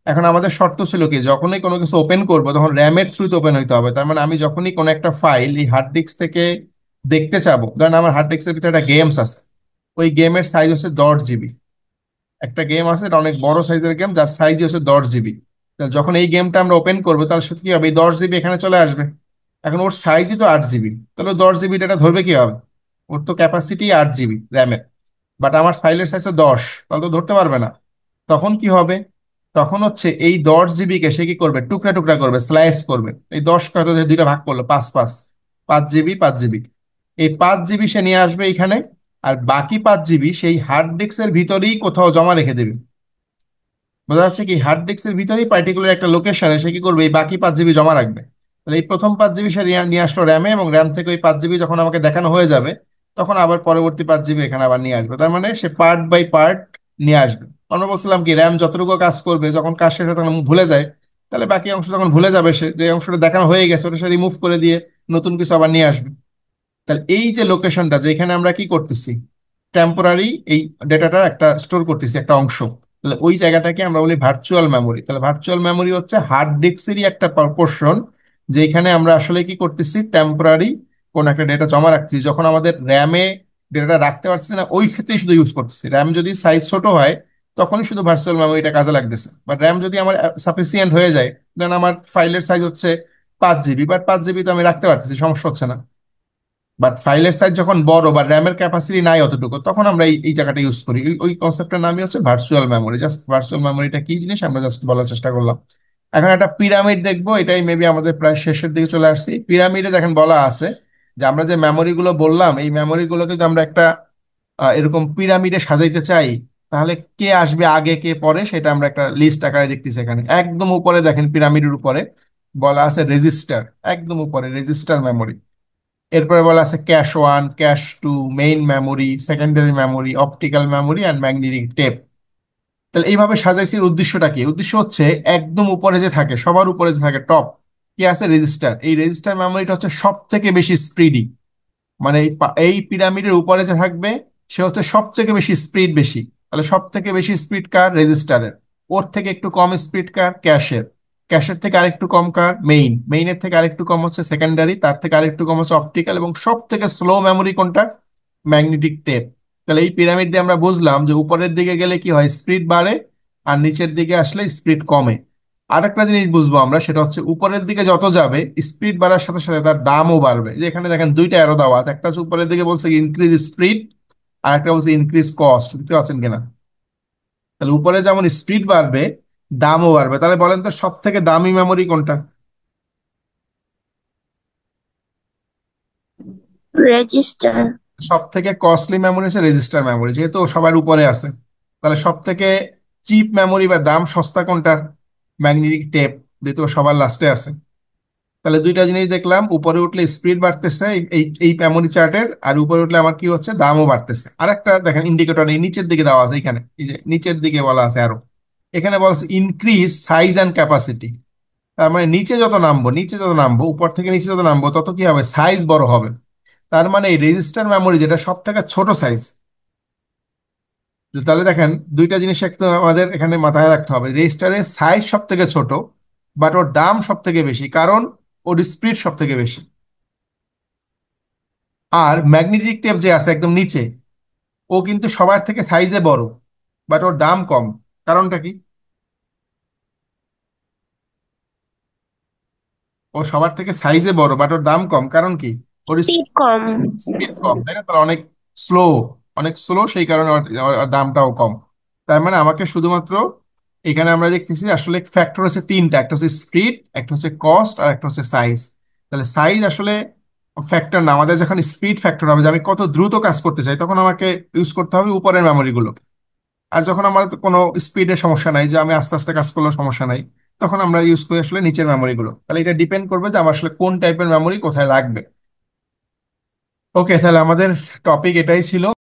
এখন আমাদের শর্ত ছিল কি, যখনই কোনো কিছু ওপেন করবো তখন র্যামের থ্রুতে ওপেন হইতে হবে। তার মানে আমি যখনই কোনো একটা ফাইল এই হার্ড ডিস্ক থেকে দেখতে চাবো, ধরেন আমার হার্ড ডিস্কের ভিতরে একটা গেমস আছে, ওই গেমের সাইজ হচ্ছে 10 জিবি। একটা গেম আছে, এটা অনেক বড় সাইজের গেম, যার সাইজ হচ্ছে 10 জিবি। যখন এই গেমটা আমরা ওপেন করবো, তাহলে সাথে কি হবে, এই 10 জিবি এখানে চলে আসবে। এখন ওর সাইজই তো 8 জিবি, তাহলে 10 জিবি ডেটা ধরবে কি হবে? ওর তো ক্যাপাসিটি 8 জিবি র্যামের, বাট আমার ফাইলের সাইজ তো 10, তাহলে তো ধরতে পারবে না। তখন কি হবে? তখন হচ্ছে এই 10 জিবি কে সে কি করবে, টুকরা টুকরা করবে, স্লাইস করবে। এই 10 কত দিয়ে দুইটা ভাগ করলো, 5 5, 5 জিবি 5 জিবি। এই 5 জিবি সে নিয়ে আসবে এখানে, আর বাকি 5 জিবি সেই হার্ড ডিস্কের ভিতরেই কোথাও জমা রেখে দেবে। বোঝা যাচ্ছে কি, হার্ড ডিস্কের ভিতরেই পার্টিকুলার একটা লোকেশনে সে কি করবে, এই বাকি 5 জিবি জমা রাখবে। তাহলে এই প্রথম 5 জিবি সে নিয়ে নিয়ে আসলো র্যামে, এবং র্যাম থেকে ওই 5 জিবি যখন আমাকে দেখানো হয়ে যাবে, তখন আবার পরবর্তী 5 জিবি এখানে আবার নিয়ে আসবে। তার মানে সে পার্ট বাই পার্ট নিয়ে আসবে। আমরা বলছিলাম কি, র্যাম যতটুকু কাজ করবে, যখন কাজ শেষ হয় তখন ভুলে যায়, তাহলে বাকি অংশ যখন ভুলে যাবে, সে যে অংশটা দেখানো হয়ে গেছে ওটা সে রিমুভ করে দিয়ে নতুন কিছু আবার নিয়ে আসবে। তাহলে এই যে লোকেশনটা, যেখানে আমরা কি করতেছি, টেম্পোরারি এই ডেটাটা একটা স্টোর করতেছি একটা অংশ, তাহলে ওই জায়গাটাকে আমরা বলি ভার্চুয়াল মেমোরি। তাহলে ভার্চুয়াল মেমোরি হচ্ছে হার্ড ডিস্কেরই একটা পোর্শন, যেখানে আমরা আসলে কি করতেছি, টেম্পোরারি কোন একটা ডেটা জমা রাখছি। যখন আমাদের র্যামে ডেটাটা রাখতে পারছি না, ওই ক্ষেত্রেই শুধু ইউজ করতেছি। র্যাম যদি সাইজ ছোট হয়, তখনই শুধু ভার্চুয়াল মেমোরিটা কাজে লাগতেছে। বাট র্যাম যদি আমার সাফিসিয়েন্ট হয়ে যায়, দেন আমার ফাইলের সাইজ হচ্ছে 5 জিবি, বাট 5 জিবি তো আমি রাখতে পারতেছি, সমস্যা হচ্ছে না। বাট ফাইলের সাইজ যখন বড় বা র্যামের ক্যাপাসিটি নাই অতটুকু, তখন আমরা এই এই জায়গাটা ইউজ করি। ওই ওই কনসেপ্টের নামই হচ্ছে ভার্চুয়াল মেমোরি। জাস্ট ভার্চুয়াল মেমোরিটা কি জিনিস আমরা জাস্ট বলার চেষ্টা করলাম। এখন একটা পিরামিড দেখবো, এটাই মেবি আমাদের প্রায় শেষের দিকে চলে আসছি। পিরামিডে দেখেন বলা আছে যে আমরা যে মেমোরি গুলো বললাম, এই মেমোরি গুলোকে যদি আমরা একটা এরকম পিরামিডে সাজাইতে চাই, তাহলে কে আসবে আগে কে পরে সেটা আমরা একটা লিস্ট আকারে দেখতেছি। এখানে একদম উপরে দেখেন, পিরামিডের উপরে বলা আছে রেজিস্টার, একদম উপরে রেজিস্টার মেমোরি। এরপরে বলা আছে cache one, cache two, main memory, secondary memory, optical memory and magnetic tape. তাহলে এইভাবে সাজাইছি, উদ্দেশ্যটা কি? উদ্দেশ্য হচ্ছে একদম উপরে যে থাকে, সবার উপরে যে থাকে টপ, কি আছে, রেজিস্টার। এই রেজিস্টার মেমোরিটা হচ্ছে সব থেকে বেশি স্পিডি। মানে এই পিরামিডের উপরে যে থাকবে, সে হচ্ছে সবথেকে বেশি স্পিড বেশি। তাহলে সব থেকে বেশি স্পিড কার? রেজিস্টারের। ওর থেকে একটু কম স্পিড কার? ক্যাশের। ক্যাশের থেকে আরেকটু কম কার? মেইনের থেকে আরেকটু কম হচ্ছে সেকেন্ডারি, তার থেকে আরেকটু কম হচ্ছে অপটিক্যাল, এবং সব থেকে স্লো মেমোরি কোনটা? Magnetic tape. তাহলে এই পিরামিড দিয়ে আমরা বুঝলাম যে উপরের দিকে গেলে কি হয়, স্পিড বাড়ে, আর নিচের দিকে আসলে স্পিড কমে। আরেকটা জিনিস বুঝবো আমরা, সেটা হচ্ছে উপরের দিকে যত যাবে, স্পিড বাড়ার সাথে সাথে তার দামও বাড়বে। যে এখানে দেখেন দুইটা অ্যারো দেওয়া আছে, একটা হচ্ছে উপরের দিকে বলছে ইনক্রিজ স্পিড, আর একটা বলছে ইনক্রিজ কস্ট। দেখতে পাচ্ছেন কিনা? তাহলে উপরে যেমন স্পিড বাড়বে, দামও বাড়বে। তাহলে বলেন তো সব থেকে দামি মেমোরি কোনটা? রেজিস্টার। সব থেকে কস্টলি মেমোরি হচ্ছে রেজিস্টার মেমোরি, যেহেতু ও সবার উপরে আছে। তাহলে সব থেকে চিপ মেমোরি বা দাম সস্তা কোনটা? ম্যাগনেটিক টেপ, যেহেতু ও সবার লাস্টে আছে। তাহলে দুইটা জিনিস দেখলাম, উপরে উঠলে স্পিড বাড়তেছে এই এই এই মেমোরি চার্টের, আর উপরে উঠলে আমার কি হচ্ছে, দামও বাড়তেছে। আরেকটা দেখেন ইন্ডিকেটর এই নিচের দিকে দেওয়া আছে, এখানে এই যে নিচের দিকে বলা আছে আরো, এখানে বলা আছে ইনক্রিজ সাইজ অ্যান্ড ক্যাপাসিটি। তার মানে নিচে যত নামবো, উপর থেকে নিচে যত নামবো, তত কি হবে, সাইজ বড় হবে। তার মানে এই রেজিস্টার মেমোরি যেটা সব থেকে ছোট সাইজ, তাহলে দেখেন দুইটা জিনিস একটু আমাদের এখানে মাথায় রাখতে হবে। রেজিস্টারের সাইজ সব থেকে ছোট, বাট ওর দাম সব থেকে বেশি, কারণ ওর স্পিড সব থেকে বেশি। আর ম্যাগনেটিক টেপ যে আছে একদম নিচে, ও কিন্তু সবার থেকে সাইজে বড়, বাট ওর দাম কম। কারণটা কি? ও সবার থেকে সাইজে বড়, বাট ওর দাম কম, কারণ কি? ওর স্পিড কম। স্পিড কম, তাই না? তাহলে অনেক স্লো, অনেক স্লো, সেই কারণে ওর দামটাও কম। তার মানে আমাকে শুধুমাত্র, এখানে আমরা দেখতেছি আসলে ফ্যাক্টর হচ্ছে তিনটা, একটা হচ্ছে স্পিড, একটা হচ্ছে কস্ট, আর একটা হচ্ছে সাইজ। তাহলে সাইজ আসলে ফ্যাক্টর না, আমাদের যখন স্পিড ফ্যাক্টর হবে, যে আমি কত দ্রুত কাজ করতে চাই, তখন আমাকে ইউজ করতে হবে উপরের মেমোরি গুলো। আর যখন আমার তো কোনো স্পিডের সমস্যা নাই, যে আমি আস্তে আস্তে কাজ করলেও সমস্যা নাই, তখন আমরা ইউজ করি আসলে নিচের মেমোরি গুলো। তাহলে এটা ডিপেন্ড করবে যে আমার আসলে কোন টাইপের মেমোরি কোথায় লাগবে। ওকে, তাহলে আমাদের টপিক এটাই ছিল।